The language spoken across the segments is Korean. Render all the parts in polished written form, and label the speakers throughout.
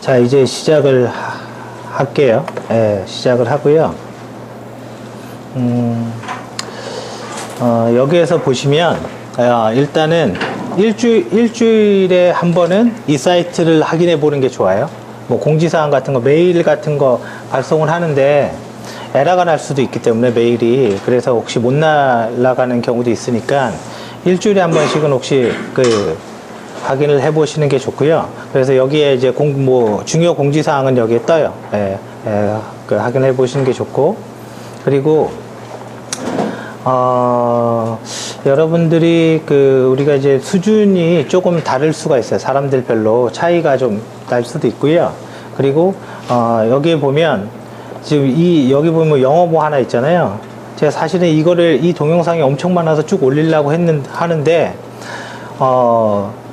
Speaker 1: 자, 이제 시작을 할게요. 예, 시작을 하고요. 여기에서 보시면, 일단은 일주일에 한 번은 이 사이트를 확인해 보는 게 좋아요. 뭐 공지사항 같은 거, 메일 같은 거 발송을 하는데 에러가 날 수도 있기 때문에 메일이, 그래서 혹시 못 날아가는 경우도 있으니까 일주일에 한 번씩은 혹시 확인을 해 보시는 게 좋고요. 그래서 여기에 이제 중요 공지사항은 여기에 떠요. 확인해 보시는 게 좋고, 그리고 여러분들이 우리가 이제 수준이 조금 다를 수가 있어요. 사람들별로 차이가 좀 날 수도 있고요. 그리고 여기에 보면 지금 여기 보면 영어모 하나 있잖아요. 제가 사실은 이 동영상이 엄청 많아서 쭉 올리려고 하는데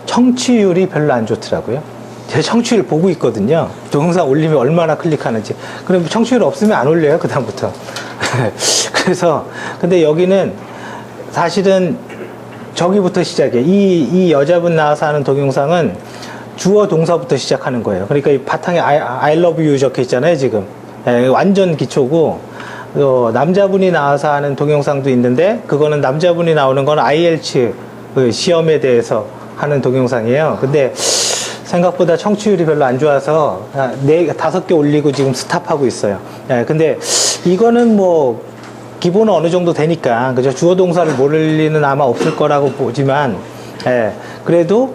Speaker 1: 청취율이 별로 안 좋더라고요. 제가 청취율 보고 있거든요. 동영상 올리면 얼마나 클릭하는지. 그럼 청취율 없으면 안 올려요, 그다음부터. 그래서, 근데 여기는 사실은 저기부터 시작이에요. 이 여자분 나와서 하는 동영상은 주어 동사부터 시작하는 거예요. 그러니까 이 바탕에 I love you 적혀 있잖아요, 지금. 완전 기초고, 남자분이 나와서 하는 동영상도 있는데, 그거는 남자분이 나오는 건 IELTS 시험에 대해서 하는 동영상이에요. 근데 생각보다 청취율이 별로 안 좋아서 5개 올리고 지금 스탑하고 있어요. 근데 이거는 뭐 기본은 어느 정도 되니까, 그죠? 주어 동사를 모를 리는 아마 없을 거라고 보지만, 그래도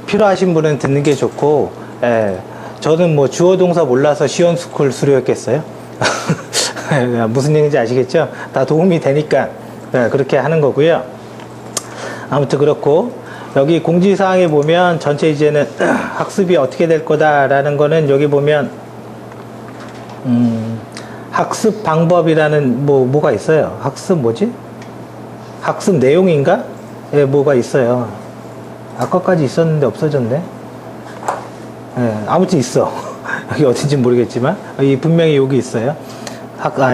Speaker 1: 필요하신 분은 듣는 게 좋고, 저는 뭐 주어 동사 몰라서 시원스쿨 수료했겠어요? 무슨 얘기인지 아시겠죠? 다 도움이 되니까 그렇게 하는 거고요. 아무튼 그렇고, 여기 공지사항에 보면 전체 이제는 학습이 어떻게 될 거다라는 거는 여기 보면 학습 방법이라는 뭐가 있어요. 학습 뭐지? 학습 내용인가? 뭐가 있어요. 아까까지 있었는데 없어졌네. 아무튼 있어. 여기 어딘지 모르겠지만 분명히 여기 있어요.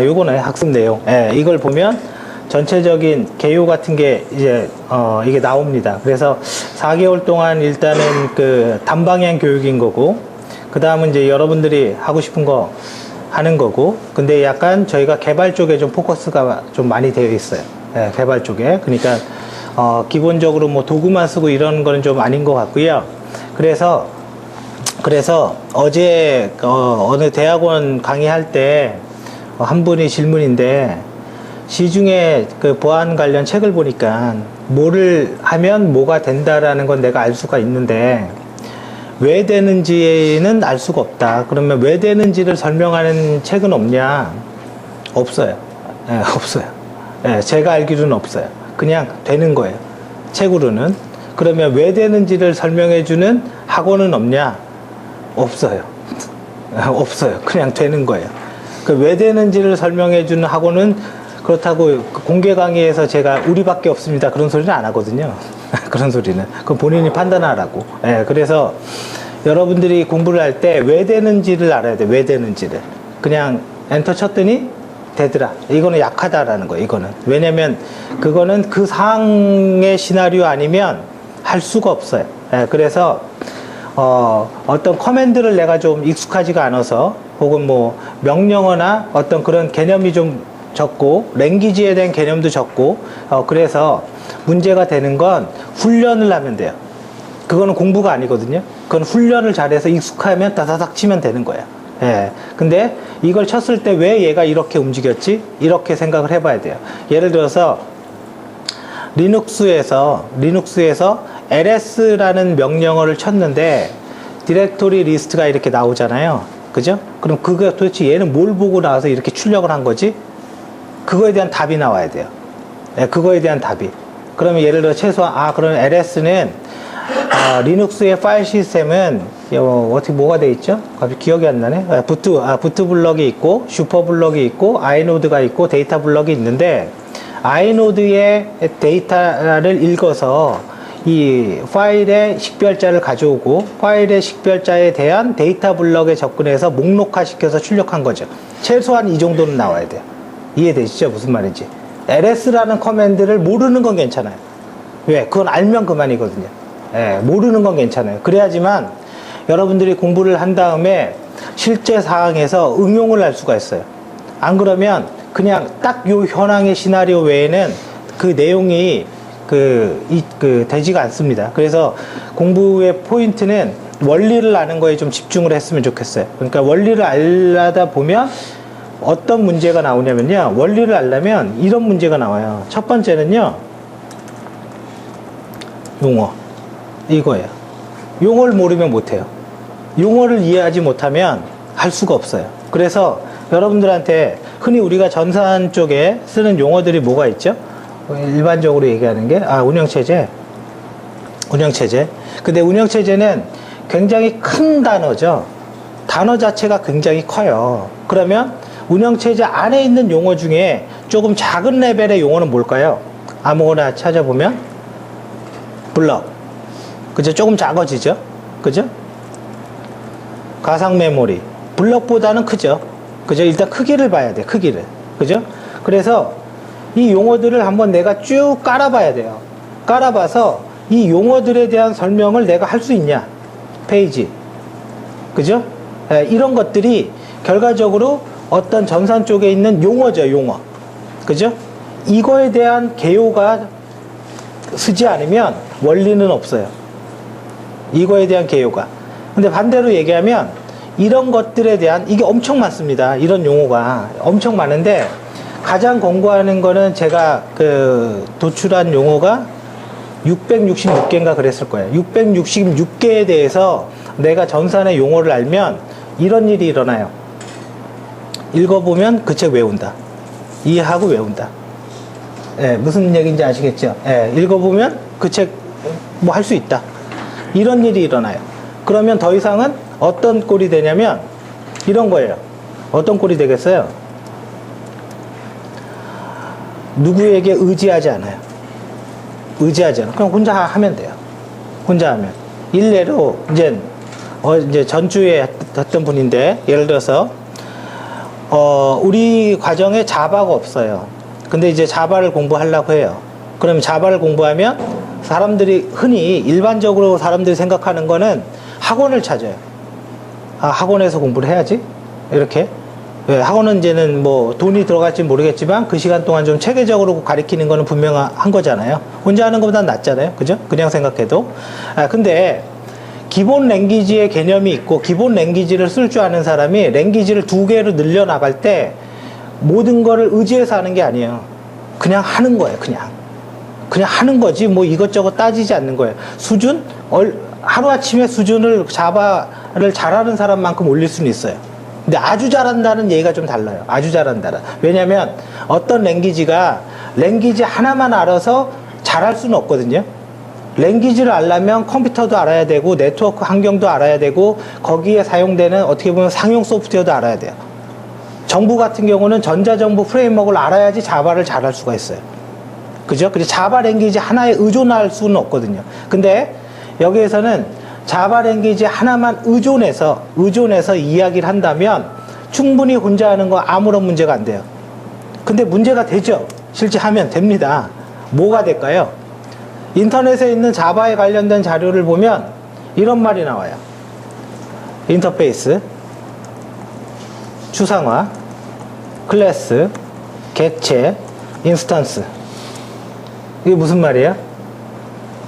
Speaker 1: 요거네, 학습 내용. 이걸 보면 전체적인 개요 같은 게 이제 이게 나옵니다. 그래서 4개월 동안 일단은 단방향 교육인 거고, 그 다음은 이제 여러분들이 하고 싶은 거 하는 거고, 근데 약간 저희가 개발 쪽에 좀 포커스가 좀 많이 되어 있어요. 개발 쪽에. 그러니까 기본적으로 뭐 도구만 쓰고 이런 거는 좀 아닌 것 같고요. 그래서 어제 어느 대학원 강의할 때 한 분이 질문인데, 시중에 보안 관련 책을 보니까 뭐를 하면 뭐가 된다라는 건 내가 알 수가 있는데 왜 되는지는 알 수가 없다. 그러면 왜 되는지를 설명하는 책은 없냐? 없어요. 없어요. 제가 알기로는 없어요. 그냥 되는 거예요, 책으로는. 그러면 왜 되는지를 설명해주는 학원은 없냐? 없어요. 없어요. 그냥 되는 거예요. 왜 되는지를 설명해주는 학원은, 그렇다고 공개 강의에서 제가 우리밖에 없습니다, 그런 소리는 안 하거든요. 그런 소리는. 그건 본인이 판단하라고. 그래서 여러분들이 공부를 할 때 왜 되는지를 알아야 돼. 왜 되는지를. 그냥 엔터 쳤더니 되더라. 이거는 약하다라는 거예요, 이거는. 왜냐면 그거는 그 상황의 시나리오 아니면 할 수가 없어요. 그래서 어떤 커맨드를 내가 좀 익숙하지가 않아서, 혹은 뭐 명령어나 어떤 그런 개념이 좀 적고, 랭귀지에 대한 개념도 적고, 그래서 문제가 되는 건 훈련을 하면 돼요. 그거는 공부가 아니거든요. 그건 훈련을 잘해서 익숙하면 다다닥 치면 되는 거예요. 근데 이걸 쳤을 때 왜 얘가 이렇게 움직였지? 이렇게 생각을 해봐야 돼요. 예를 들어서 리눅스에서 ls라는 명령어를 쳤는데 디렉토리 리스트가 이렇게 나오잖아요. 그죠? 그럼 그거 도대체 얘는 뭘 보고 나와서 이렇게 출력을 한 거지? 그거에 대한 답이 나와야 돼요. 그거에 대한 답이. 그러면 예를 들어 최소한, 그러면 ls는 리눅스의 파일 시스템은 어떻게 뭐가 돼 있죠? 갑자기 기억이 안 나네. 부트 블럭이 있고, 슈퍼 블럭이 있고, 아이노드가 있고, 데이터 블럭이 있는데, 아이노드의 데이터를 읽어서 이 파일의 식별자를 가져오고, 파일의 식별자에 대한 데이터 블럭에 접근해서 목록화 시켜서 출력한 거죠. 최소한 이 정도는 나와야 돼요. 이해되시죠? 무슨 말인지. ls라는 커맨드를 모르는 건 괜찮아요. 왜? 그건 알면 그만이거든요. 예, 모르는 건 괜찮아요. 그래야지만 여러분들이 공부를 한 다음에 실제 상황에서 응용을 할 수가 있어요. 안 그러면 그냥 딱 요 현황의 시나리오 외에는 그 내용이 되지가 않습니다. 그래서 공부의 포인트는 원리를 아는 거에 좀 집중을 했으면 좋겠어요. 그러니까 원리를 알다 보면 어떤 문제가 나오냐면요. 원리를 알려면 이런 문제가 나와요. 첫 번째는요. 용어. 이거예요. 용어를 모르면 못해요. 용어를 이해하지 못하면 할 수가 없어요. 그래서 여러분들한테 흔히 우리가 전산 쪽에 쓰는 용어들이 뭐가 있죠? 일반적으로 얘기하는 게, 운영체제. 운영체제. 근데 운영체제는 굉장히 큰 단어죠. 단어 자체가 굉장히 커요. 그러면 운영체제 안에 있는 용어 중에 조금 작은 레벨의 용어는 뭘까요? 아무거나 찾아보면 블럭. 그죠? 조금 작아지죠? 그죠? 가상 메모리. 블럭보다는 크죠? 그죠? 일단 크기를 봐야 돼. 크기를. 그죠? 그래서 이 용어들을 한번 내가 쭉 깔아봐야 돼요. 깔아봐서 이 용어들에 대한 설명을 내가 할 수 있냐? 페이지. 그죠? 이런 것들이 결과적으로 어떤 전산 쪽에 있는 용어죠, 용어. 그죠? 이거에 대한 개요가 쓰지 않으면 원리는 없어요. 이거에 대한 개요가. 근데 반대로 얘기하면 이런 것들에 대한, 이게 엄청 많습니다. 이런 용어가 엄청 많은데 가장 권고하는 거는 제가 도출한 용어가 666개인가 그랬을 거예요. 666개에 대해서 내가 전산의 용어를 알면 이런 일이 일어나요. 읽어보면 그 책 외운다. 이해하고 외운다. 무슨 얘기인지 아시겠죠? 읽어보면 그 책 뭐 할 수 있다. 이런 일이 일어나요. 그러면 더 이상은 어떤 꼴이 되냐면 이런 거예요. 어떤 꼴이 되겠어요? 누구에게 의지하지 않아요. 의지하지 않아요. 그냥 혼자 하면 돼요. 혼자 하면. 일례로 이제 전주에 했던 분인데, 예를 들어서 우리 과정에 자바가 없어요. 근데 이제 자바를 공부하려고 해요. 그러면 자바를 공부하면 사람들이 흔히 일반적으로 사람들이 생각하는 거는 학원을 찾아요. 학원에서 공부를 해야지. 이렇게. 학원은 이제는 뭐 돈이 들어갈지 모르겠지만 그 시간 동안 좀 체계적으로 가르치는 거는 분명한 거잖아요. 혼자 하는 것보다 낫잖아요. 그죠? 그냥 생각해도. 근데 기본 랭귀지의 개념이 있고 기본 랭귀지를 쓸 줄 아는 사람이 랭귀지를 2개로 늘려나갈 때 모든 거를 의지해서 하는 게 아니에요. 그냥 하는 거예요. 그냥 하는 거지 뭐 이것저것 따지지 않는 거예요. 수준? 하루아침에 수준을 자바를 잘하는 사람만큼 올릴 수는 있어요. 근데 아주 잘한다는 얘기가 좀 달라요. 아주 잘한다는. 왜냐면 어떤 랭귀지가 랭귀지 하나만 알아서 잘할 수는 없거든요. 랭귀지를 알려면 컴퓨터도 알아야 되고 네트워크 환경도 알아야 되고 거기에 사용되는 어떻게 보면 상용 소프트웨어도 알아야 돼요. 정부 같은 경우는 전자정부 프레임워크를 알아야지 자바를 잘할 수가 있어요. 그죠? 그래서 자바 랭귀지 하나에 의존할 수는 없거든요. 근데 여기에서는 자바 랭귀지 하나만 의존해서 이야기를 한다면 충분히 혼자 하는 거 아무런 문제가 안 돼요. 근데 문제가 되죠. 실제 하면 됩니다. 뭐가 될까요? 인터넷에 있는 자바에 관련된 자료를 보면 이런 말이 나와요. 인터페이스, 추상화, 클래스, 객체, 인스턴스. 이게 무슨 말이에요?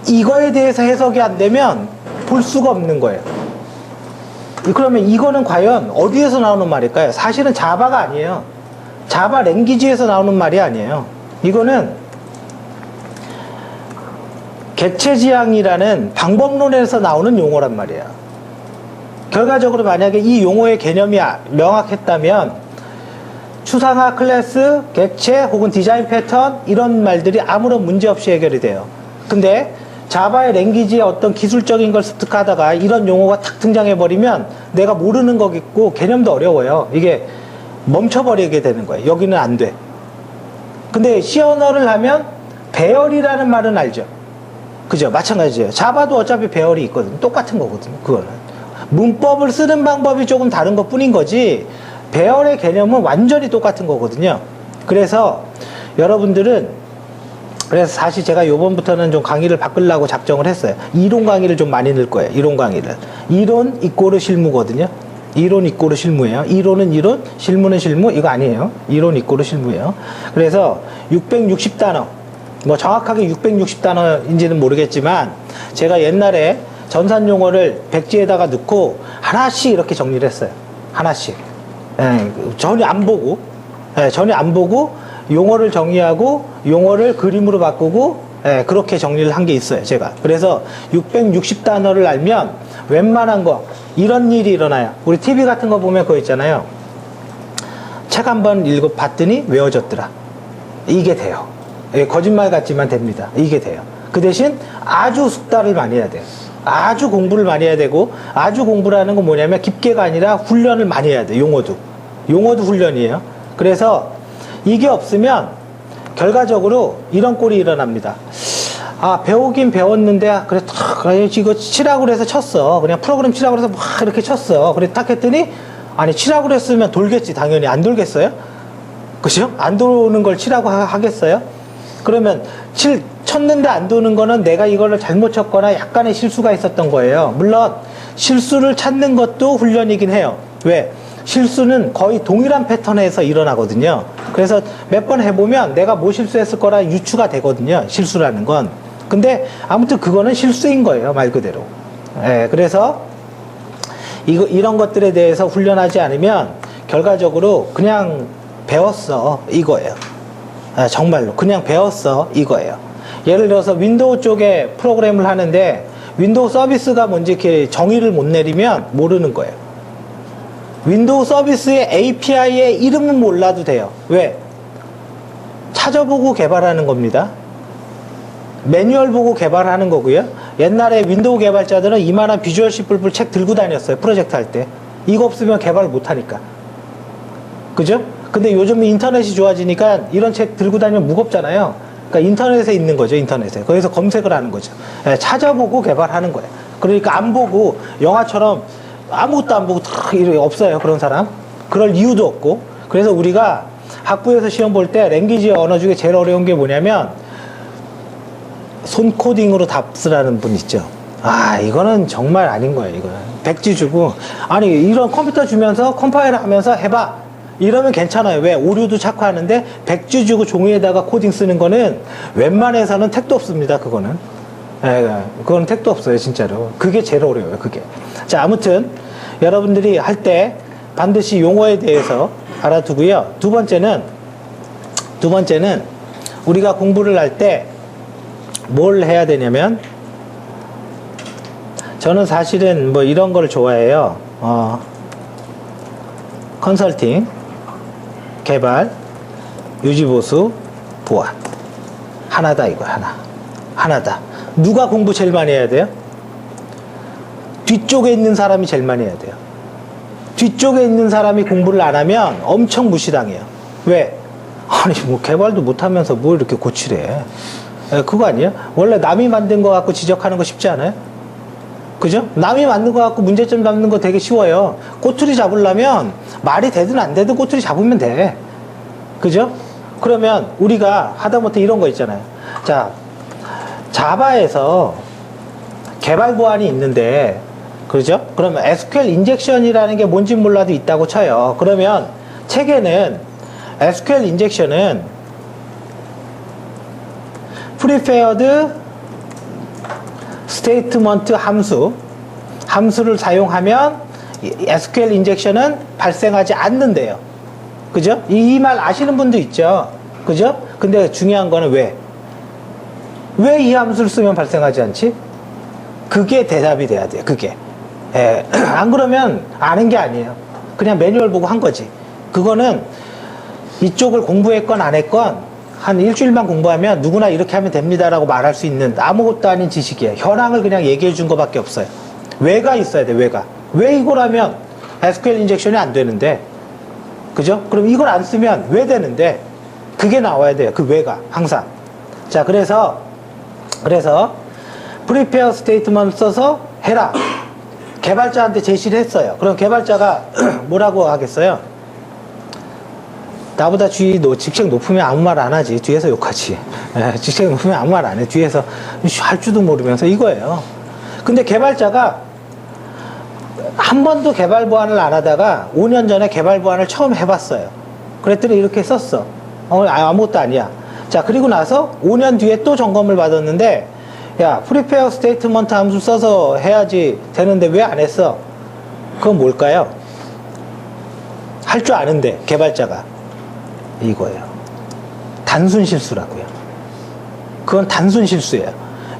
Speaker 1: 이거에 대해서 해석이 안 되면 볼 수가 없는 거예요. 그러면 이거는 과연 어디에서 나오는 말일까요? 사실은 자바가 아니에요. 자바 랭귀지에서 나오는 말이 아니에요. 이거는 객체지향이라는 방법론에서 나오는 용어란 말이에요. 결과적으로 만약에 이 용어의 개념이 명확했다면 추상화, 클래스, 객체 혹은 디자인 패턴 이런 말들이 아무런 문제 없이 해결이 돼요. 근데 자바의 랭귀지의 어떤 기술적인 걸 습득하다가 이런 용어가 탁 등장해버리면 내가 모르는 거겠고 개념도 어려워요. 이게 멈춰버리게 되는 거예요. 여기는 안 돼. 근데 C 언어를 하면 배열이라는 말은 알죠. 그죠? 마찬가지예요. 자바도 어차피 배열이 있거든요. 똑같은 거거든요. 그거는. 문법을 쓰는 방법이 조금 다른 것 뿐인 거지 배열의 개념은 완전히 똑같은 거거든요. 그래서 여러분들은 그래서 사실 제가 요번부터는 좀 강의를 바꾸려고 작정을 했어요. 이론 강의를 좀 많이 넣을 거예요. 이론 강의를. 이론 이꼬르 실무거든요. 이론 이꼬르 실무예요. 이론은 이론, 실무는 실무, 이거 아니에요. 이론 이꼬르 실무예요. 그래서 660단어, 뭐 정확하게 660단어인지는 모르겠지만 제가 옛날에 전산 용어를 백지에다가 넣고 하나씩 이렇게 정리를 했어요. 하나씩. 예, 전혀 안 보고, 예, 전혀 안 보고 용어를 정의하고 용어를 그림으로 바꾸고, 예, 그렇게 정리를 한 게 있어요, 제가. 그래서 660단어를 알면 웬만한 거, 이런 일이 일어나요. 우리 TV 같은 거 보면 그거 있잖아요. 책 한 번 봤더니 외워졌더라. 이게 돼요. 예, 거짓말 같지만 됩니다. 이게 돼요. 그 대신 아주 숙달을 많이 해야 돼요. 아주 공부를 많이 해야 되고, 아주 공부라는 건 뭐냐면 깊게가 아니라 훈련을 많이 해야 돼요. 용어도 훈련이에요. 그래서 이게 없으면 결과적으로 이런 꼴이 일어납니다. 아, 배우긴 배웠는데, 그래, 이거 치라고 그래서 쳤어. 그냥 프로그램 치라고 그래서 막 이렇게 쳤어. 그래, 딱 했더니, 아니, 치라고 그랬으면 돌겠지. 당연히 안 돌겠어요? 그죠? 안 도는 걸 치라고 하겠어요? 그러면 쳤는데 안 도는 거는 내가 이거를 잘못 쳤거나 약간의 실수가 있었던 거예요. 물론 실수를 찾는 것도 훈련이긴 해요. 왜? 실수는 거의 동일한 패턴에서 일어나거든요. 그래서 몇 번 해보면 내가 뭐 실수했을 거라 유추가 되거든요. 실수라는 건. 근데 아무튼 그거는 실수인 거예요. 말 그대로. 예, 그래서 이런 것들에 대해서 훈련하지 않으면 결과적으로 그냥 배웠어. 이거예요. 아, 정말로. 그냥 배웠어. 이거예요. 예를 들어서 윈도우 쪽에 프로그램을 하는데 윈도우 서비스가 뭔지 이렇게 정의를 못 내리면 모르는 거예요. 윈도우 서비스의 API의 이름은 몰라도 돼요. 왜? 찾아보고 개발하는 겁니다. 매뉴얼 보고 개발하는 거고요. 옛날에 윈도우 개발자들은 이만한 비주얼 C++ 책 들고 다녔어요. 프로젝트 할 때. 이거 없으면 개발 못 하니까. 그죠? 근데 요즘 인터넷이 좋아지니까 이런 책 들고 다니면 무겁잖아요. 그러니까 인터넷에 있는 거죠. 인터넷에. 거기서 검색을 하는 거죠. 예, 찾아보고 개발하는 거예요. 그러니까 안 보고 영화처럼 아무것도 안 보고 탁 이렇게 없어요. 그런 사람. 그럴 이유도 없고. 그래서 우리가 학부에서 시험 볼 때 랭귀지 언어 중에 제일 어려운 게 뭐냐면 손 코딩으로 답 쓰라는 분 있죠. 아, 이거는 정말 아닌 거예요. 이거는 백지 주고 아니 이런 컴퓨터 주면서 컴파일 하면서 해봐. 이러면 괜찮아요. 왜? 오류도 찾고 하는데 백지 주고 종이에다가 코딩 쓰는 거는 웬만해서는 택도 없습니다. 그거는. 예, 그건 택도 없어요. 진짜로. 그게 제일 어려워요. 그게. 자, 아무튼 여러분들이 할 때 반드시 용어에 대해서 알아두고요. 두 번째는 우리가 공부를 할 때 뭘 해야 되냐면 저는 사실은 뭐 이런 걸 좋아해요. 컨설팅, 개발, 유지보수, 보안. 하나다 이거 하나다. 누가 공부 제일 많이 해야 돼요? 뒤쪽에 있는 사람이 제일 많이 해야 돼요. 뒤쪽에 있는 사람이 공부를 안 하면 엄청 무시당해요. 왜? 아니 뭐 개발도 못하면서 뭐 이렇게 고치래. 그거 아니에요? 원래 남이 만든 거 갖고 지적하는 거 쉽지 않아요? 그죠? 남이 만든 거 갖고 문제점 잡는 거 되게 쉬워요. 꼬투리 잡으려면 말이 되든 안 되든 꼬투리 잡으면 돼. 그죠? 그러면 우리가 하다못해 이런 거 있잖아요. 자, 자바에서 개발 보안이 있는데, 그죠? 그러면 SQL 인젝션이라는 게 뭔지 몰라도 있다고 쳐요. 그러면 책에는 SQL 인젝션은 Prepared Statement 함수를 사용하면 SQL 인젝션은 발생하지 않는데요. 그죠? 이 말 아시는 분도 있죠. 그죠? 근데 중요한 거는 왜 이 함수를 쓰면 발생하지 않지? 그게 대답이 돼야 돼요. 그게. 예, 안 그러면 아는 게 아니에요. 그냥 매뉴얼 보고 한 거지. 그거는 이쪽을 공부했건 안 했건 한 일주일만 공부하면 누구나 이렇게 하면 됩니다라고 말할 수 있는 아무것도 아닌 지식이에요. 현황을 그냥 얘기해 준 것밖에 없어요. 왜가 있어야 돼. 왜 이걸 하면 SQL 인젝션이 안 되는데, 그죠? 그럼 이걸 안 쓰면 왜 되는데, 그게 나와야 돼요. 그 왜가 항상. 자, 그래서 prepare statement 써서 해라. 개발자한테 제시를 했어요. 그럼 개발자가 뭐라고 하겠어요? 나보다 직책 높으면 아무 말 안 하지. 뒤에서 욕하지. 직책 높으면 아무 말 안 해. 뒤에서 할 줄도 모르면서 이거예요. 근데 개발자가 한 번도 개발 보안을 안 하다가 5년 전에 개발 보안을 처음 해봤어요. 그랬더니 이렇게 썼어. 아무것도 아니야. 자, 그리고 나서 5년 뒤에 또 점검을 받았는데, 야, 프리페어 스테이트먼트 함수 써서 해야지 되는데 왜 안 했어? 그건 뭘까요? 할 줄 아는데, 개발자가. 이거예요. 단순 실수라고요. 그건 단순 실수예요.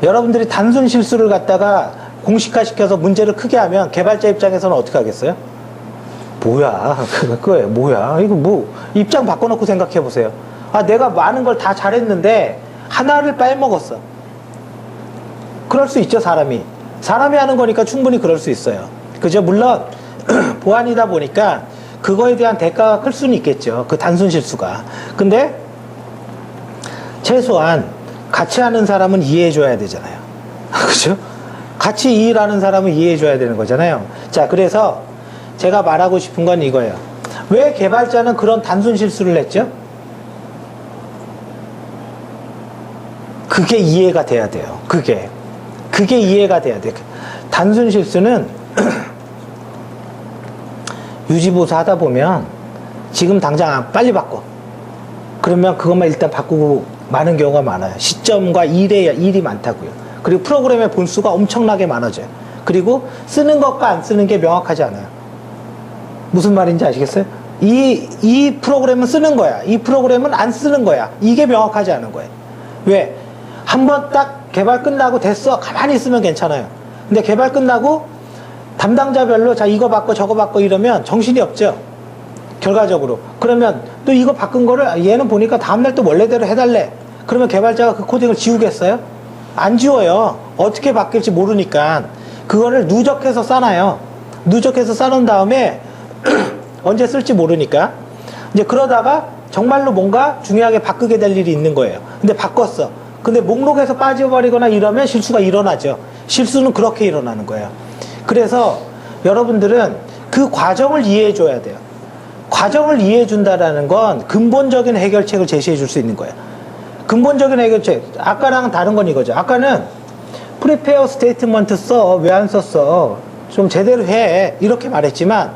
Speaker 1: 여러분들이 단순 실수를 갖다가 공식화 시켜서 문제를 크게 하면 개발자 입장에서는 어떻게 하겠어요? 뭐야, 그거예요. 뭐야. 이거 뭐, 입장 바꿔놓고 생각해 보세요. 아, 내가 많은 걸 다 잘했는데, 하나를 빼먹었어. 그럴 수 있죠, 사람이. 사람이 하는 거니까 충분히 그럴 수 있어요. 그죠? 물론, 보안이다 보니까, 그거에 대한 대가가 클 수는 있겠죠. 그 단순 실수가. 근데, 최소한, 같이 하는 사람은 이해해줘야 되잖아요. 그죠? 같이 이 일하는 사람은 이해해줘야 되는 거잖아요. 자, 그래서, 제가 말하고 싶은 건 이거예요. 왜 개발자는 그런 단순 실수를 했죠? 그게 이해가 돼야 돼요. 그게 이해가 돼야 돼요. 단순 실수는 유지보수 하다 보면 지금 당장 빨리 바꿔. 그러면 그것만 일단 바꾸고 많은 경우가 많아요. 시점과 일이 많다고요. 그리고 프로그램의 본수가 엄청나게 많아져요. 그리고 쓰는 것과 안 쓰는 게 명확하지 않아요. 무슨 말인지 아시겠어요? 이 프로그램은 쓰는 거야. 이 프로그램은 안 쓰는 거야. 이게 명확하지 않은 거예요. 왜? 한번 딱 개발 끝나고 됐어. 가만히 있으면 괜찮아요. 근데 개발 끝나고 담당자별로 자, 이거 바꿔 저거 바꿔 이러면 정신이 없죠. 결과적으로. 그러면 또 이거 바꾼 거를 얘는 보니까 다음날 또 원래대로 해달래. 그러면 개발자가 그 코딩을 지우겠어요? 안 지워요. 어떻게 바뀔지 모르니까. 그거를 누적해서 싸놔요. 누적해서 싸놓은 다음에 언제 쓸지 모르니까. 이제 그러다가 정말로 뭔가 중요하게 바꾸게 될 일이 있는 거예요. 근데 바꿨어. 근데 목록에서 빠져버리거나 이러면 실수가 일어나죠. 실수는 그렇게 일어나는 거예요. 그래서 여러분들은 그 과정을 이해해 줘야 돼요. 과정을 이해해 준다라는 건 근본적인 해결책을 제시해 줄 수 있는 거예요. 근본적인 해결책. 아까랑은 다른 건 이거죠. 아까는 프리페어 스테이트먼트 써. 왜 안 썼어? 좀 제대로 해. 이렇게 말했지만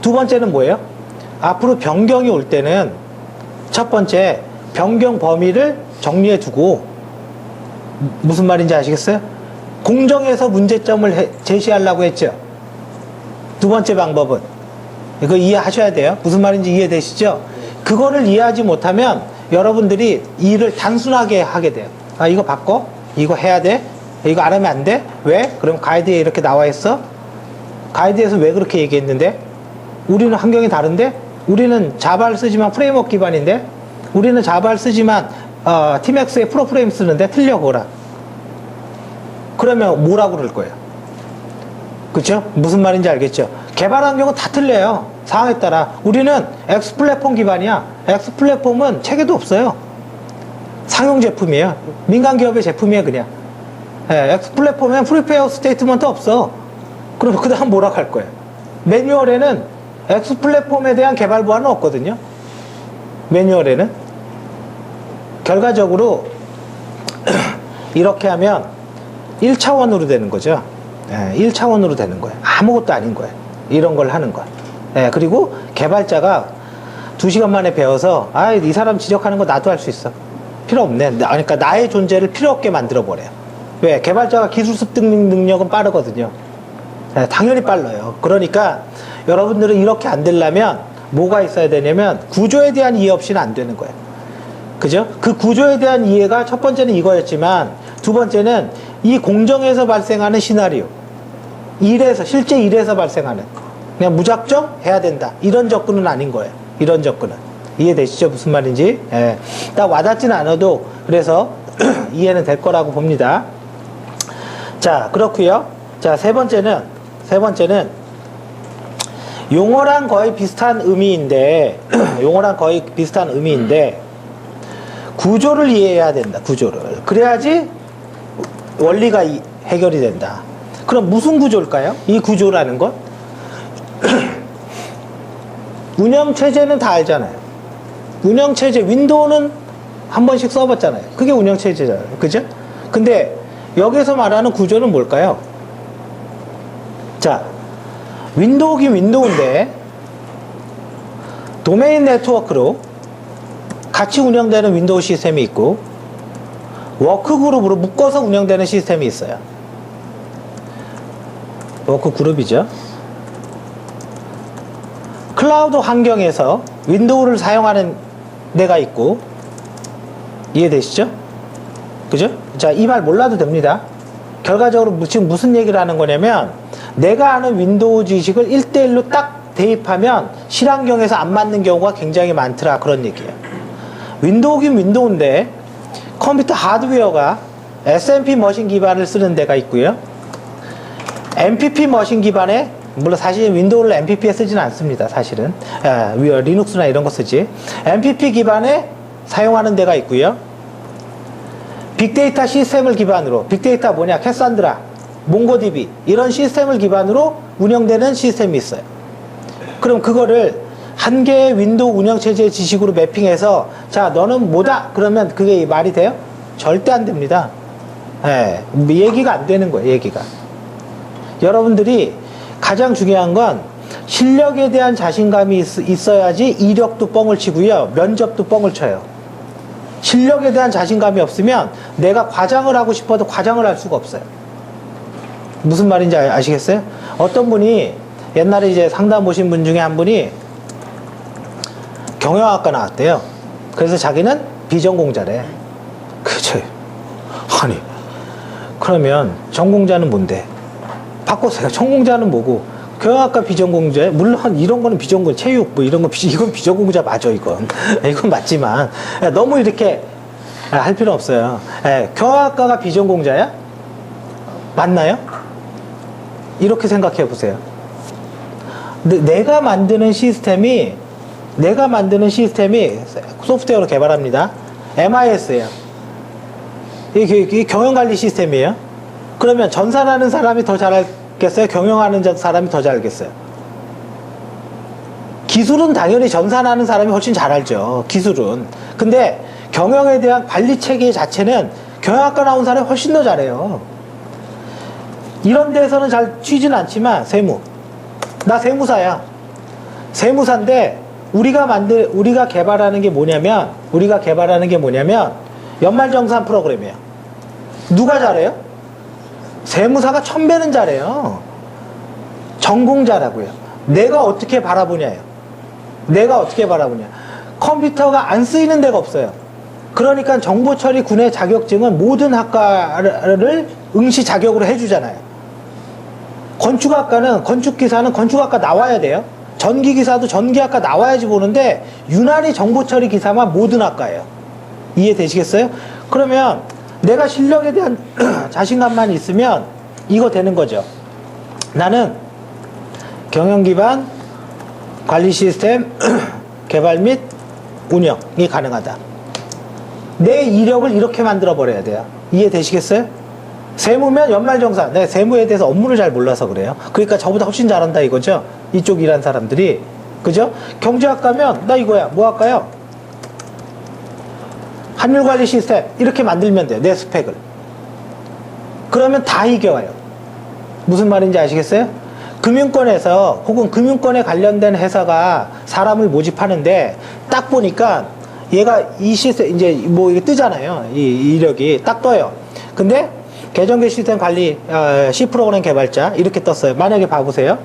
Speaker 1: 두 번째는 뭐예요? 앞으로 변경이 올 때는 첫 번째 변경 범위를 정리해 두고 무슨 말인지 아시겠어요? 공정에서 문제점을 제시하려고 했죠. 두 번째 방법은 이거 이해하셔야 돼요. 무슨 말인지 이해되시죠? 그거를 이해하지 못하면 여러분들이 일을 단순하게 하게 돼요. 아, 이거 바꿔? 이거 해야 돼? 이거 안 하면 안 돼? 왜? 그럼 가이드에 이렇게 나와 있어? 가이드에서 왜 그렇게 얘기했는데? 우리는 환경이 다른데? 우리는 자바를 쓰지만 프레임워크 기반인데? 우리는 자바를 쓰지만 TMAX의 프로프레임 쓰는데 틀려 그거랑. 그러면 뭐라고 그럴 거예요? 그쵸? 무슨 말인지 알겠죠? 개발 환경은 다 틀려요. 상황에 따라. 우리는 X 플랫폼 기반이야. X 플랫폼은 체계도 없어요. 상용 제품이에요. 민간 기업의 제품이에요, 그냥. X 플랫폼엔 프리페어 스테이트먼트 없어. 그럼 그 다음 뭐라고 할 거예요? 매뉴얼에는 X 플랫폼에 대한 개발 보안은 없거든요. 매뉴얼에는. 결과적으로 이렇게 하면 1차원으로 되는 거죠. 1차원으로 되는 거예요. 아무것도 아닌 거예요. 이런 걸 하는 거. 그리고 개발자가 2시간 만에 배워서 이 사람 지적하는 거 나도 할 수 있어. 필요 없네. 그러니까 나의 존재를 필요 없게 만들어 버려요. 왜? 개발자가 기술 습득 능력은 빠르거든요. 당연히 빨라요. 그러니까 여러분들은 이렇게 안 되려면 뭐가 있어야 되냐면 구조에 대한 이해 없이는 안 되는 거예요. 그죠? 그 구조에 대한 이해가 첫 번째는 이거였지만 두 번째는 이 공정에서 발생하는 시나리오, 실제 일에서 발생하는 그냥 무작정 해야 된다 이런 접근은 아닌 거예요. 이런 접근은 이해되시죠? 무슨 말인지. 딱 와닿지는 않아도 그래서 이해는 될 거라고 봅니다. 자, 그렇고요. 자, 세 번째는 용어랑 거의 비슷한 의미인데 구조를 이해해야 된다. 구조를. 그래야지 원리가 해결이 된다. 그럼 무슨 구조일까요? 이 구조라는 건 운영체제는 다 알잖아요. 운영체제, 윈도우는 한 번씩 써봤잖아요. 그게 운영체제잖아요. 그죠? 근데 여기서 말하는 구조는 뭘까요? 자, 윈도우긴 윈도우인데 도메인 네트워크로 같이 운영되는 윈도우 시스템이 있고 워크그룹으로 묶어서 운영되는 시스템이 있어요. 워크그룹이죠. 클라우드 환경에서 윈도우를 사용하는 데가 있고, 이해되시죠? 그죠? 자, 이 말 몰라도 됩니다. 결과적으로 지금 무슨 얘기를 하는 거냐면 내가 아는 윈도우 지식을 1대1로 딱 대입하면 실환경에서 안 맞는 경우가 굉장히 많더라, 그런 얘기예요. 윈도우긴 윈도우인데 컴퓨터 하드웨어가 SMP 머신 기반을 쓰는 데가 있고요. MPP 머신 기반의, 물론 사실 윈도우를 MPP에 쓰지는 않습니다. 사실은 리눅스나 이런 거 쓰지. MPP 기반에 사용하는 데가 있고요. 빅데이터 시스템을 기반으로, 빅데이터 뭐냐, 캐산드라, 몽고DB 이런 시스템을 기반으로 운영되는 시스템이 있어요. 그럼 그거를 한 개의 윈도우 운영체제 지식으로 매핑해서 자, 너는 뭐다? 그러면 그게 말이 돼요? 절대 안 됩니다. 얘기가 안 되는 거예요. 얘기가. 여러분들이 가장 중요한 건 실력에 대한 자신감이 있어야지 이력도 뻥을 치고요, 면접도 뻥을 쳐요. 실력에 대한 자신감이 없으면 내가 과장을 하고 싶어도 과장을 할 수가 없어요. 무슨 말인지 아시겠어요? 어떤 분이 옛날에 이제 상담 오신 분 중에 한 분이 경영학과 나왔대요. 그래서 자기는 비전공자래. 그쵸? 아니, 그러면 전공자는 뭔데? 바꿔서요. 전공자는 뭐고? 경영학과 비전공자, 물론 이런 거는 비전공, 체육 뭐 이런 거 이건 비전공자 맞아, 이건 맞지만 너무 이렇게 할 필요 없어요. 경영학과가 비전공자야? 맞나요? 이렇게 생각해 보세요. 내가 만드는 시스템이 소프트웨어로 개발합니다. MIS예요. 이게 경영관리 시스템이에요. 그러면 전산하는 사람이 더 잘하겠어요? 경영하는 사람이 더 잘하겠어요? 기술은 당연히 전산하는 사람이 훨씬 잘 알죠. 기술은. 근데 경영에 대한 관리 체계 자체는 경영학과 나온 사람이 훨씬 더 잘해요. 이런 데서는 잘 치지는 않지만 세무. 나 세무사야. 세무사인데 우리가 개발하는 게 뭐냐면 연말정산 프로그램이에요. 누가 잘해요? 세무사가 1000배는 잘해요. 전공자라고요. 내가 어떻게 바라보냐요. 컴퓨터가 안 쓰이는 데가 없어요. 그러니까 정보처리 군의 자격증은 모든 학과를 응시 자격으로 해주잖아요. 건축기사는 건축학과 나와야 돼요. 전기기사도 전기학과 나와야지 보는데 유난히 정보처리 기사만 모든 학과예요. 이해되시겠어요? 그러면 내가 실력에 대한 자신감만 있으면 이거 되는 거죠. 나는 경영 기반 관리 시스템 개발 및 운영이 가능하다. 내 이력을 이렇게 만들어 버려야 돼요. 이해되시겠어요? 세무면 연말정산. 내가 세무에 대해서 업무를 잘 몰라서 그래요. 그러니까 저보다 훨씬 잘한다 이거죠. 이쪽 일한 사람들이. 그죠? 경제학 가면 나 이거야. 뭐 할까요? 환율관리 시스템 이렇게 만들면 돼요. 내 스펙을. 그러면 다 이겨와요. 무슨 말인지 아시겠어요? 금융권에서 혹은 금융권에 관련된 회사가 사람을 모집하는데 딱 보니까 얘가 이 시스템 이제 뭐 이게 뜨잖아요. 이 이력이 딱 떠요. 근데 계정계 시스템 관리 C 프로그램 개발자 이렇게 떴어요. 만약에 봐보세요.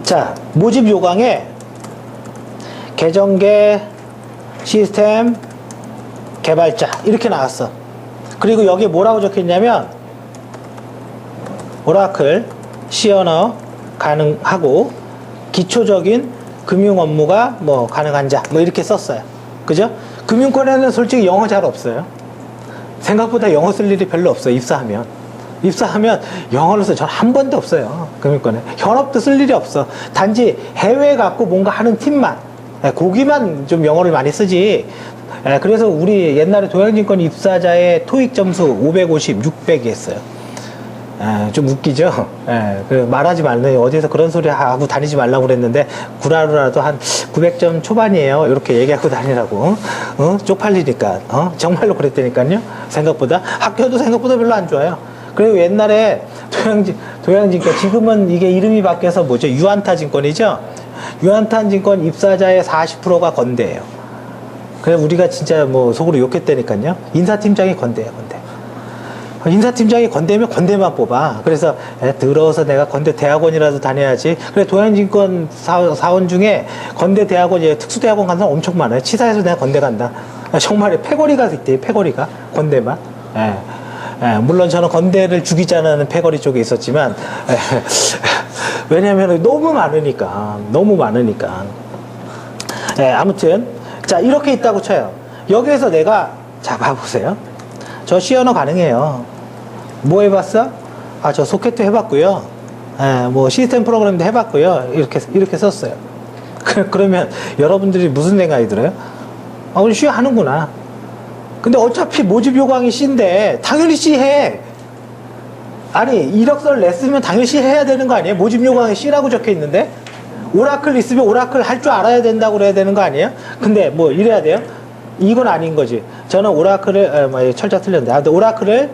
Speaker 1: 자, 모집 요강에 계정계 시스템 개발자 이렇게 나왔어. 그리고 여기에 뭐라고 적혀있냐면 오라클 C 언어 가능하고 기초적인 금융 업무가 뭐 가능한 자 뭐 이렇게 썼어요. 그죠? 금융권에는 솔직히 영어 잘 없어요. 생각보다 영어 쓸 일이 별로 없어요. 입사하면 영어를 전 한 번도 없어요. 금융권에 현업도 쓸 일이 없어. 단지 해외에 갖고 뭔가 하는 팀만 거기만 좀 영어를 많이 쓰지. 그래서 우리 옛날에 도양증권 입사자의 토익 점수 550, 600이 했어요. 좀 웃기죠? 말하지 말래. 어디서 그런 소리 하고 다니지 말라고 그랬는데, 구라로라도 한 900점 초반이에요. 이렇게 얘기하고 다니라고. 쪽팔리니까. 정말로 그랬다니까요. 생각보다. 학교도 생각보다 별로 안 좋아요. 그리고 옛날에 도양증권, 지금은 이게 이름이 바뀌어서 뭐죠? 유한타증권이죠? 유한타증권 입사자의 40%가 건대예요. 그래서 우리가 진짜 뭐 속으로 욕했다니까요. 인사팀장이 건대예요, 건대. 인사팀장이 건대면 건대만 뽑아. 그래서 들어서 내가 건대 대학원이라도 다녀야지. 그래, 도양증권 사원 중에 건대 대학원, 특수대학원 간 사람 엄청 많아요. 치사해서 내가 건대 간다. 정말 패거리가 있대요, 패거리가. 건대만. 물론 저는 건대를 죽이자는 패거리 쪽에 있었지만, 왜냐면 너무 많으니까. 너무 많으니까. 아무튼, 자, 이렇게 있다고 쳐요. 여기에서 내가, 자, 봐보세요. 저 C언어 가능해요. 뭐 해봤어? 저 소켓도 해봤고요. 뭐 시스템 프로그램도 해봤고요. 이렇게 썼어요. 그러면 여러분들이 무슨 생각이 들어요? 우리 C 하는구나. 근데 어차피 모집 요강이 C인데 당연히 C 해. 아니, 이력서를 냈으면 당연히 C 해야 되는 거 아니에요? 모집 요강에 C라고 적혀 있는데 오라클 있으면 오라클 할 줄 알아야 된다고 그래야 되는 거 아니에요? 근데 뭐 이래야 돼요? 이건 아닌 거지. 저는 오라클을, 철자 틀렸는데. 근데 오라클을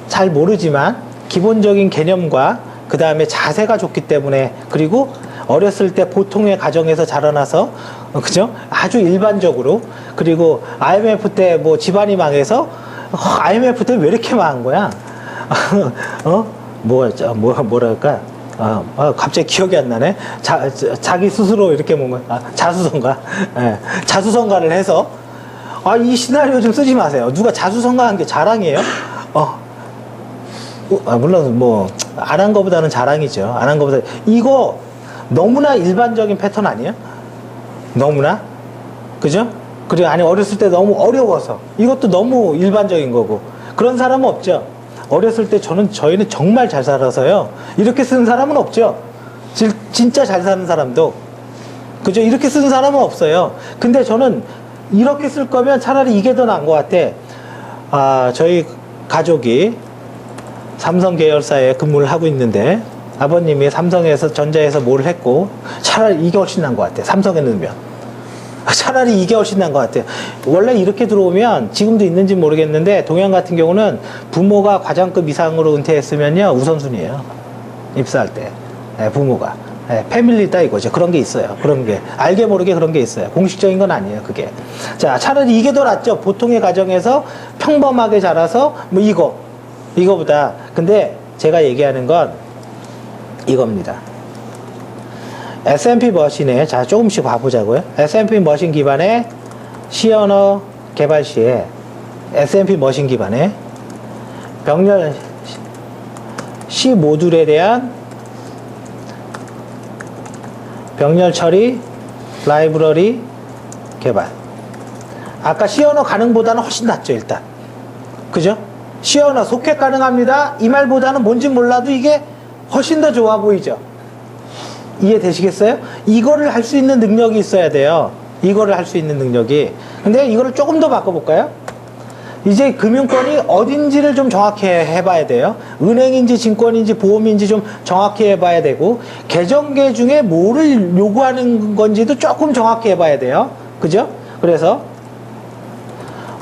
Speaker 1: 잘 모르지만 기본적인 개념과 그 다음에 자세가 좋기 때문에, 그리고 어렸을 때 보통의 가정에서 자라나서, 그죠? 아주 일반적으로, 그리고 IMF 때 뭐 집안이 망해서, IMF 때 왜 이렇게 망한 거야? 뭐랄까? 갑자기 기억이 안 나네. 자기 스스로 이렇게 뭔가, 자수성가. 자수성가를 해서, 이 시나리오 좀 쓰지 마세요. 누가 자수성가한 게 자랑이에요? 물론 뭐, 안 한 거보다는 자랑이죠. 안 한 거보다. 이거 너무나 일반적인 패턴 아니에요? 너무나? 그죠? 그리고 아니, 어렸을 때 너무 어려워서. 이것도 너무 일반적인 거고. 그런 사람은 없죠. 어렸을 때 저희는 정말 잘 살아서요. 이렇게 쓰는 사람은 없죠. 진짜 잘 사는 사람도. 그죠? 이렇게 쓰는 사람은 없어요. 근데 저는 이렇게 쓸 거면 차라리 이게 더 나은 것 같아. 저희 가족이 삼성 계열사에 근무를 하고 있는데, 아버님이 삼성에서, 전자에서 뭘 했고, 차라리 이게 훨씬 나은 것 같아. 삼성에 넣으면. 차라리 이게 훨씬 나은 것 같아요. 원래 이렇게 들어오면, 지금도 있는지 모르겠는데, 동양 같은 경우는 부모가 과장급 이상으로 은퇴했으면요, 우선순위예요. 입사할 때. 부모가. 패밀리다 이거죠. 그런 게 있어요. 그런 게. 알게 모르게 그런 게 있어요. 공식적인 건 아니에요, 그게. 자, 차라리 이게 더 낫죠. 보통의 가정에서 평범하게 자라서, 뭐 이거보다. 근데 제가 얘기하는 건 이겁니다. S&P 머신에, 자, 조금씩 봐보자고요. S&P 머신 기반의 C 언어 개발 시에 S&P 머신 기반의 병렬 C 모듈에 대한 병렬 처리 라이브러리 개발. 아까 C 언어 가능보다는 훨씬 낫죠, 일단. 그죠? C 언어 소켓 가능합니다. 이 말보다는 뭔지 몰라도 이게 훨씬 더 좋아 보이죠? 이해되시겠어요? 이거를 할 수 있는 능력이 있어야 돼요. 이거를 할 수 있는 능력이. 근데 이거를 조금 더 바꿔볼까요? 이제 금융권이 어딘지를 좀 정확히 해봐야 돼요. 은행인지 증권인지 보험인지 좀 정확히 해봐야 되고, 계정계 중에 뭐를 요구하는 건지도 조금 정확히 해봐야 돼요. 그죠? 그래서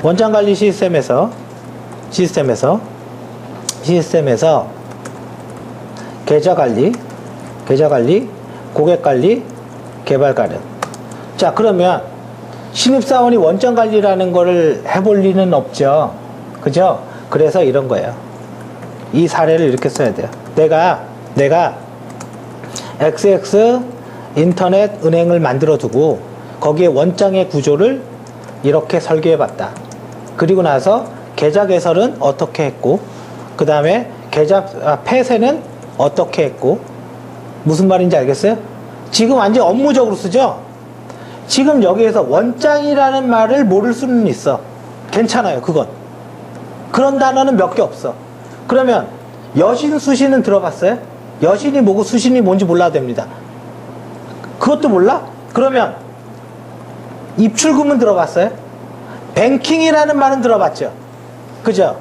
Speaker 1: 원장관리 시스템에서 계좌관리, 고객관리, 개발 가능. 자, 그러면 신입사원이 원장관리라는 거를 해볼 리는 없죠. 그죠? 그래서 이런 거예요. 이 사례를 이렇게 써야 돼요. 내가 XX 인터넷 은행을 만들어 두고 거기에 원장의 구조를 이렇게 설계해 봤다. 그리고 나서 계좌 개설은 어떻게 했고, 그 다음에 폐쇄는 어떻게 했고, 무슨 말인지 알겠어요? 지금 완전 업무적으로 쓰죠? 지금 여기에서 원장이라는 말을 모를 수는 있어. 괜찮아요, 그건. 그런 단어는 몇 개 없어. 그러면 여신, 수신은 들어봤어요? 여신이 뭐고 수신이 뭔지 몰라도 됩니다. 그것도 몰라? 그러면 입출금은 들어봤어요? 뱅킹이라는 말은 들어봤죠? 그죠?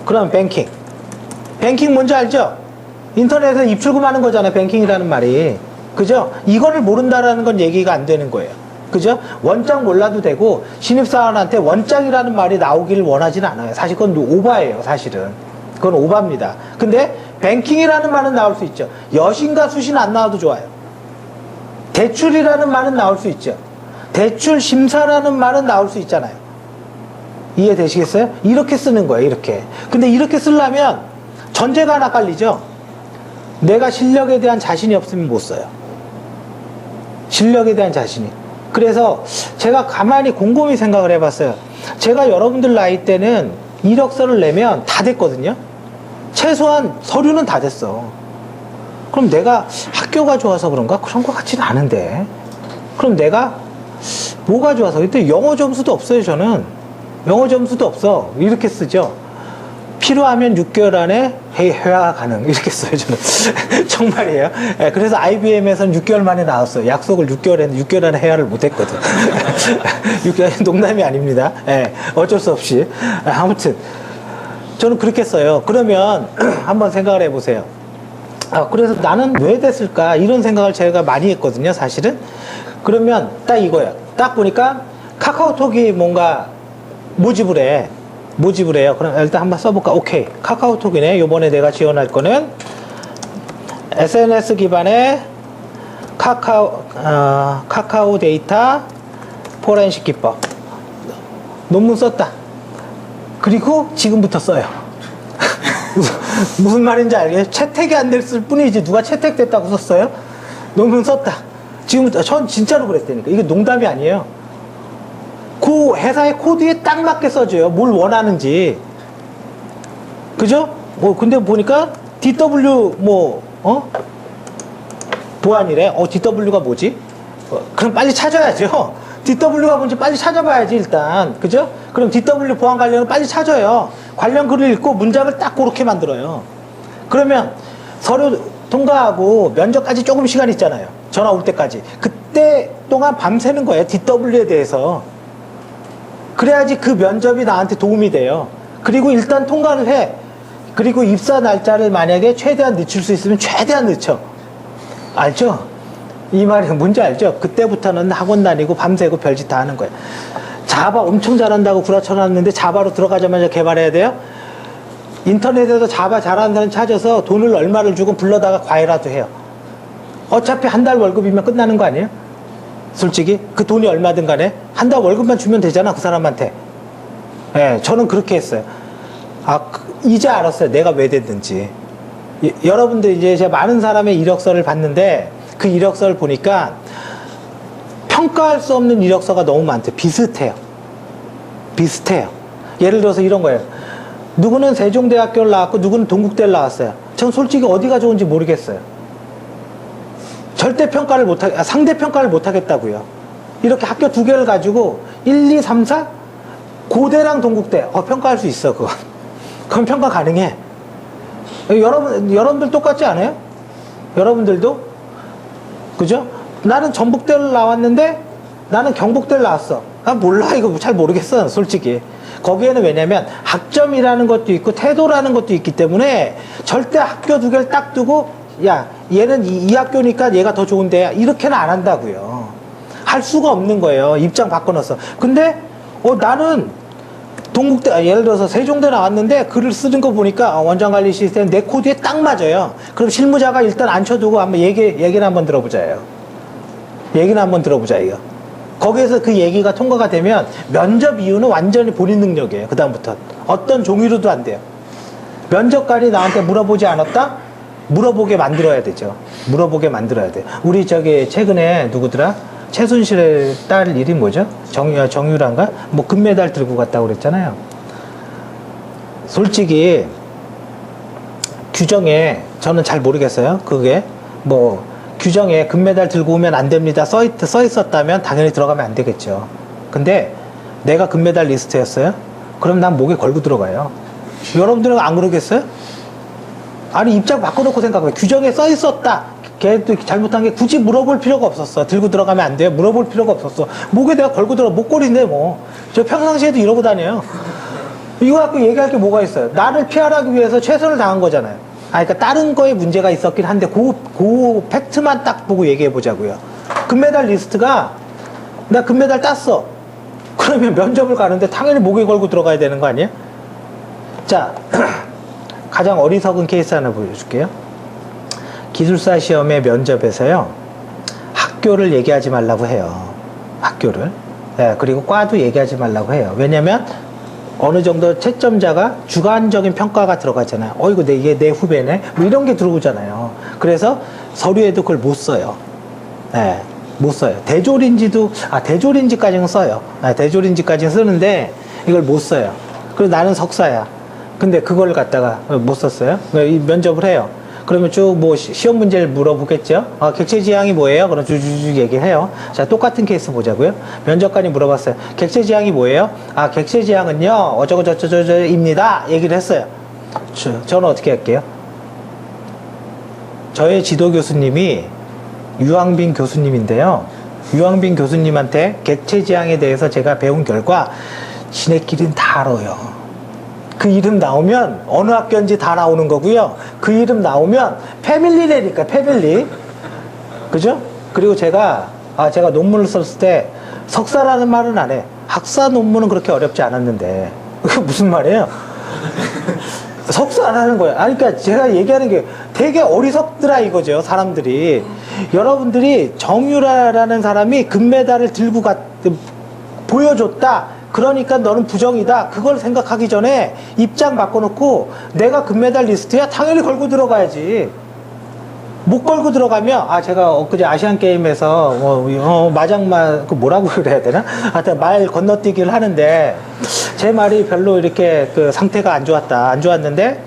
Speaker 1: 그럼 뱅킹. 뱅킹 뭔지 알죠? 인터넷에 입출금하는 거잖아요. 뱅킹이라는 말이. 그죠? 이거를 모른다라는 건 얘기가 안 되는 거예요. 그죠? 원장 몰라도 되고 신입사원한테 원장이라는 말이 나오기를 원하지는 않아요. 사실 그건 오바예요. 사실은. 그건 오바입니다. 근데 뱅킹이라는 말은 나올 수 있죠. 여신과 수신 안 나와도 좋아요. 대출이라는 말은 나올 수 있죠. 대출 심사라는 말은 나올 수 있잖아요. 이해되시겠어요? 이렇게 쓰는 거예요. 이렇게. 근데 이렇게 쓰려면 전제가 하나 깔리죠. 내가 실력에 대한 자신이 없으면 못 써요. 실력에 대한 자신이. 그래서 제가 가만히 곰곰이 생각을 해봤어요. 제가 여러분들 나이 때는 이력서를 내면 다 됐거든요. 최소한 서류는 다 됐어. 그럼 내가 학교가 좋아서 그런가? 그런 것 같지는 않은데. 그럼 내가 뭐가 좋아서? 그때 영어 점수도 없어요, 저는. 영어 점수도 없어. 이렇게 쓰죠. 필요하면 6개월 안에 회화 가능. 이렇게 써요, 저는. 정말이에요. 네, 그래서 IBM에서는 6개월 만에 나왔어요. 약속을 6개월 했는데 6개월 안에 회화를 못 했거든. 6개월, 농담이 아닙니다. 네, 어쩔 수 없이. 아무튼. 저는 그렇게 써요. 그러면 한번 생각을 해보세요. 그래서 나는 왜 됐을까? 이런 생각을 제가 많이 했거든요, 사실은. 그러면 딱 이거예요. 딱 보니까 카카오톡이 뭔가 모집을 해요. 그럼 일단 한번 써볼까? 오케이. 카카오톡이네. 요번에 내가 지원할 거는 SNS 기반의 카카오 데이터 포렌식 기법. 논문 썼다. 그리고 지금부터 써요. 무슨 말인지 알겠어요? 채택이 안 됐을 뿐이지 누가 채택됐다고 썼어요? 논문 썼다. 지금부터 전 진짜로 그랬다니까. 이게 농담이 아니에요. 그 회사의 코드에 딱 맞게 써줘요. 뭘 원하는지. 그죠? 근데 보니까 DW 보안이래. DW가 뭐지? 그럼 빨리 찾아야죠. DW가 뭔지 빨리 찾아봐야지, 일단. 그죠? 그럼 DW 보안 관련은 빨리 찾아요. 관련 글을 읽고 문장을 딱 그렇게 만들어요. 그러면 서류 통과하고 면접까지 조금 시간 있잖아요. 전화 올 때까지. 그때 동안 밤새는 거예요. DW에 대해서. 그래야지 그 면접이 나한테 도움이 돼요. 그리고 일단 통과를 해. 그리고 입사 날짜를 만약에 최대한 늦출 수 있으면 최대한 늦춰. 알죠? 이 말이 뭔지 알죠? 그때부터는 학원 다니고 밤새고 별짓 다 하는 거예요. 자바 엄청 잘한다고 구라쳐놨는데 자바로 들어가자마자 개발해야 돼요? 인터넷에서 자바 잘하는 사람 찾아서 돈을 얼마를 주고 불러다가 과외라도 해요. 어차피 한 달 월급이면 끝나는 거 아니에요? 솔직히 그 돈이 얼마든 간에 한 달 월급만 주면 되잖아, 그 사람한테. 예, 저는 그렇게 했어요. 이제 알았어요. 내가 왜 됐는지. 여러분들 이제 제가 많은 사람의 이력서를 봤는데 그 이력서를 보니까 평가할 수 없는 이력서가 너무 많대요. 비슷해요. 예를 들어서 이런 거예요. 누구는 세종대학교를 나왔고 누구는 동국대를 나왔어요. 전 솔직히 어디가 좋은지 모르겠어요. 상대평가를 못하겠다고요. 이렇게 학교 2개를 가지고 1, 2, 3, 4 고대랑 동국대 평가할 수 있어. 그건 평가 가능해. 여러분들 똑같지 않아요? 여러분들도? 그죠? 나는 전북대를 나왔는데 나는 경북대를 나왔어. 몰라. 이거 잘 모르겠어, 솔직히. 거기에는 왜냐면 학점이라는 것도 있고 태도라는 것도 있기 때문에 절대 학교 2개를 딱 두고 야, 얘는 이 학교니까 얘가 더 좋은데 이렇게는 안 한다고요. 할 수가 없는 거예요. 입장 바꿔놔서. 근데 나는 동국대, 예를 들어서 세종대 나왔는데 글을 쓰는 거 보니까 원장관리 시스템 내 코드에 딱 맞아요. 그럼 실무자가 일단 앉혀두고 한번 얘기를 한번 들어보자요. 이거. 거기에서 그 얘기가 통과가 되면 면접 이유는 완전히 본인 능력이에요. 그 다음부터 어떤 종이로도 안 돼요. 면접관이 나한테 물어보지 않았다? 물어보게 만들어야 되죠. 우리 최근에 누구더라? 최순실의 딸 이름이 뭐죠? 정유란가? 금메달 들고 갔다고 그랬잖아요. 솔직히 규정에 저는 잘 모르겠어요. 그게 규정에 금메달 들고 오면 안 됩니다. 써 있었다면 당연히 들어가면 안 되겠죠. 근데 내가 금메달 리스트였어요? 그럼 난 목에 걸고 들어가요. 여러분들은 안 그러겠어요? 아니, 입장 바꿔놓고 생각해. 규정에 써 있었다. 걔도 잘못한 게 굳이 물어볼 필요가 없었어. 들고 들어가면 안 돼요. 물어볼 필요가 없었어. 목에 내가 걸고 들어. 목걸이인데 저 평상시에도 이러고 다녀요. 이거 갖고 얘기할 게 뭐가 있어요? 나를 피하기 위해서 최선을 다한 거잖아요. 그러니까 다른 거에 문제가 있었긴 한데 그 팩트만 딱 보고 얘기해 보자고요. 금메달 리스트가 나 금메달 땄어. 그러면 면접을 가는데 당연히 목에 걸고 들어가야 되는 거 아니에요? 자, 가장 어리석은 케이스 하나 보여줄게요. 기술사 시험의 면접에서요, 학교를 얘기하지 말라고 해요. 학교를. 네, 그리고 과도 얘기하지 말라고 해요. 왜냐면 어느 정도 채점자가 주관적인 평가가 들어가잖아요. 이거 이게 내 후배네? 뭐 이런 게 들어오잖아요. 그래서 서류에도 그걸 못 써요. 네, 못 써요. 대졸인지까지는 써요. 네, 대졸인지까지는 쓰는데 이걸 못 써요. 그래서 나는 석사야. 근데 그걸 갖다가 못 썼어요. 이 면접을 해요. 그러면 쭉 뭐 시험 문제를 물어보겠죠. 객체 지향이 뭐예요? 그럼 쭉쭉 얘기해요. 자, 똑같은 케이스 보자고요. 면접관이 물어봤어요. 객체 지향이 뭐예요? 객체 지향은요, 어쩌고저쩌저입니다. 얘기를 했어요. 저는 어떻게 할게요? 저의 지도 교수님이 유황빈 교수님인데요. 유황빈 교수님한테 객체 지향에 대해서 제가 배운 결과 지네끼리는 다 알아요. 그 이름 나오면 어느 학교인지 다 나오는 거고요. 그 이름 나오면 패밀리래니까, 패밀리. 그죠? 그리고 제가 논문을 썼을 때 석사라는 말은 안 해. 학사 논문은 그렇게 어렵지 않았는데. 그게 무슨 말이에요? 석사라는 거예요. 그러니까 제가 얘기하는 게 되게 어리석더라 이거죠, 사람들이. 여러분들이 정유라라는 사람이 금메달을 들고 보여줬다. 그러니까 너는 부정이다. 그걸 생각하기 전에 입장 바꿔놓고 내가 금메달 리스트야? 당연히 걸고 들어가야지. 못 걸고 들어가면 제가 엊그제 아시안게임에서 그 뭐라고 그래야 되나? 하여튼 말 건너뛰기를 하는데 제 말이 별로 이렇게 그 상태가 안 좋았는데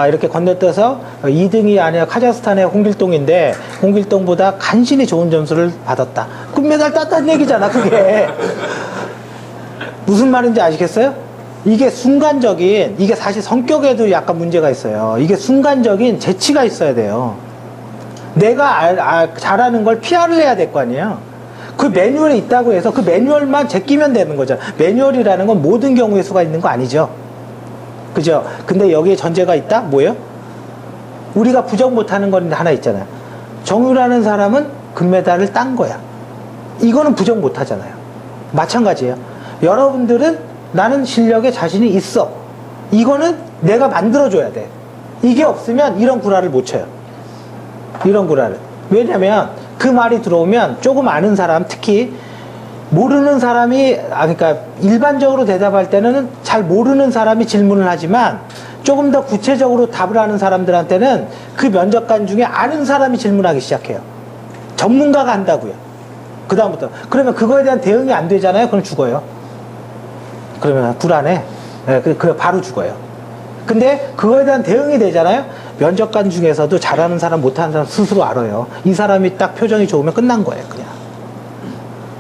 Speaker 1: 이렇게 건너뛰어서 2등이 아니라 카자흐스탄의 홍길동인데 홍길동보다 간신히 좋은 점수를 받았다. 금메달 땄다는 얘기잖아, 그게. 무슨 말인지 아시겠어요? 이게 이게 사실 성격에도 약간 문제가 있어요. 이게 순간적인 재치가 있어야 돼요. 내가 잘하는 걸 PR을 해야 될 거 아니에요. 그 매뉴얼에 있다고 해서 그 매뉴얼만 제끼면 되는 거죠. 매뉴얼이라는 건 모든 경우의 수가 있는 거 아니죠. 그죠? 근데 여기에 전제가 있다? 뭐예요? 우리가 부정 못하는 건 하나 있잖아요. 정유라는 사람은 금메달을 딴 거야. 이거는 부정 못하잖아요. 마찬가지예요. 여러분들은 나는 실력에 자신이 있어. 이거는 내가 만들어줘야 돼. 이게 없으면 이런 구라를 못 쳐요. 이런 구라를. 왜냐면 그 말이 들어오면 조금 아는 사람, 특히 모르는 사람이, 그러니까 일반적으로 대답할 때는 잘 모르는 사람이 질문을 하지만 조금 더 구체적으로 답을 하는 사람들한테는 그 면접관 중에 아는 사람이 질문하기 시작해요. 전문가가 한다고요. 그 다음부터. 그러면 그거에 대한 대응이 안 되잖아요. 그럼 죽어요. 그러면 불안해. 그 바로 죽어요. 근데 그거에 대한 대응이 되잖아요. 면접관 중에서도 잘하는 사람, 못하는 사람 스스로 알아요. 이 사람이 딱 표정이 좋으면 끝난 거예요, 그냥.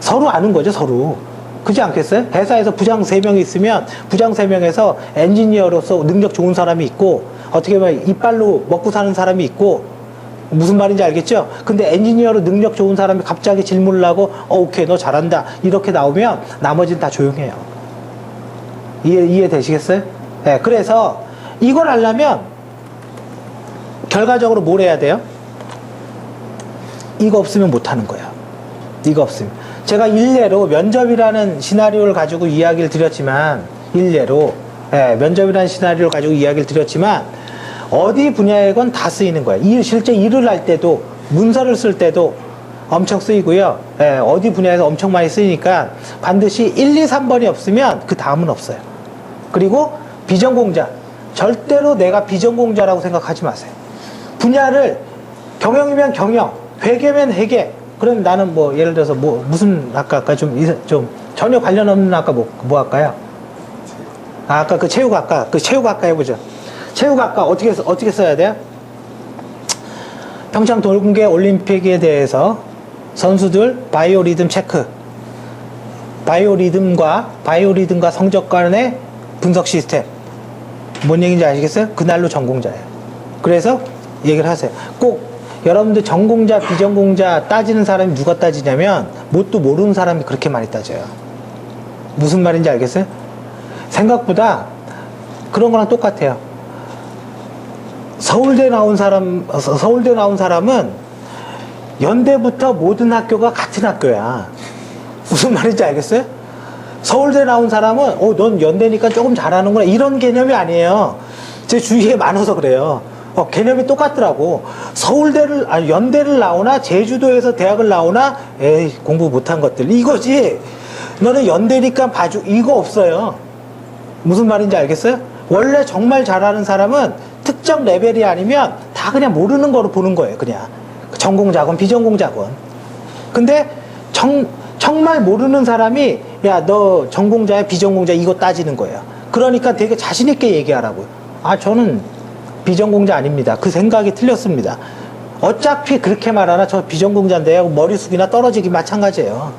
Speaker 1: 서로 아는 거죠, 서로. 그렇지 않겠어요? 회사에서 부장 3명이 있으면 부장 3명에서 엔지니어로서 능력 좋은 사람이 있고, 어떻게 보면 이빨로 먹고 사는 사람이 있고, 무슨 말인지 알겠죠? 근데 엔지니어로 능력 좋은 사람이 갑자기 질문을 하고 오케이, 너 잘한다, 이렇게 나오면 나머지는 다 조용해요. 이해되시겠어요? 네, 그래서 이걸 하려면 결과적으로 뭘 해야 돼요? 이거 없으면 못하는 거예요. 이거 없으면. 제가 일례로 면접이라는 시나리오를 가지고 이야기를 드렸지만, 면접이라는 시나리오를 가지고 이야기를 드렸지만, 어디 분야에건 다 쓰이는 거예요. 실제 일을 할 때도, 문서를 쓸 때도 엄청 쓰이고요. 어디 분야에서 엄청 많이 쓰이니까 반드시 1, 2, 3번이 없으면 그 다음은 없어요. 그리고 비전공자. 절대로 내가 비전공자라고 생각하지 마세요. 분야를 경영이면 경영, 회계면 회계. 그럼 나는 뭐 예를 들어서 무슨 학과 좀 전혀 관련 없는 학과 뭐 할까요? 아까 그 체육학과 해보죠. 체육학과 어떻게 써야 돼요? 평창 동계 올림픽에 대해서 선수들 바이오리듬 체크, 바이오리듬과 성적 간의 분석 시스템. 뭔 얘기인지 아시겠어요? 그날로 전공자예요. 그래서 얘기를 하세요. 꼭 여러분들 전공자, 비전공자 따지는 사람이 누가 따지냐면 뭣도 모르는 사람이 그렇게 많이 따져요. 무슨 말인지 알겠어요? 생각보다 그런 거랑 똑같아요. 서울대 나온 사람은 연대부터 모든 학교가 같은 학교야. 무슨 말인지 알겠어요? 서울대 나온 사람은 넌 연대니까 조금 잘하는구나 이런 개념이 아니에요. 제 주위에 많아서 그래요. 개념이 똑같더라고. 연대를 나오나 제주도에서 대학을 나오나 에이 공부 못한 것들 이거지. 너는 연대니까 봐줘 이거 없어요. 무슨 말인지 알겠어요? 원래 정말 잘하는 사람은 특정 레벨이 아니면 다 그냥 모르는 거로 보는 거예요. 그냥 전공자건 비전공자건. 근데 정말 모르는 사람이 야 너 전공자야 비전공자 이거 따지는 거예요. 그러니까 되게 자신 있게 얘기하라고요. 저는 비전공자 아닙니다. 그 생각이 틀렸습니다. 어차피 그렇게 말하나 저 비전공자인데 하고 머리 숙이나 떨어지기 마찬가지예요.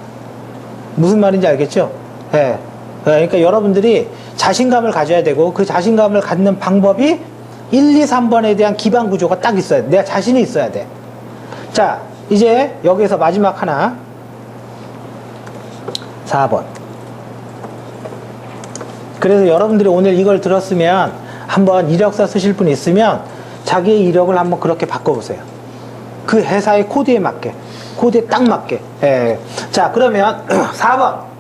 Speaker 1: 무슨 말인지 알겠죠? 네. 그러니까 여러분들이 자신감을 가져야 되고 그 자신감을 갖는 방법이 1, 2, 3번에 대한 기반 구조가 딱 있어야 돼. 내가 자신이 있어야 돼. 자, 이제 여기서 마지막 하나 4번. 그래서 여러분들이 오늘 이걸 들었으면 한번 이력서 쓰실 분 있으면 자기의 이력을 한번 그렇게 바꿔보세요. 그 회사의 코드에 맞게, 코드에 딱 맞게. 예. 자, 그러면 4번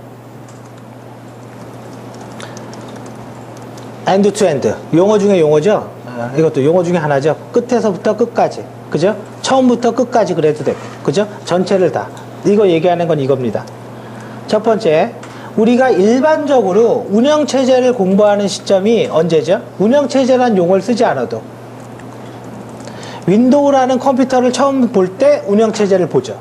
Speaker 1: end to end 용어 중에 용어죠. 이것도 용어 중에 하나죠. 끝에서부터 끝까지, 그죠? 처음부터 끝까지 그래도 되고, 그죠? 전체를 다 이거 얘기하는 건 이겁니다. 첫 번째, 우리가 일반적으로 운영체제를 공부하는 시점이 언제죠? 운영체제란 용어를 쓰지 않아도 윈도우라는 컴퓨터를 처음 볼 때 운영체제를 보죠.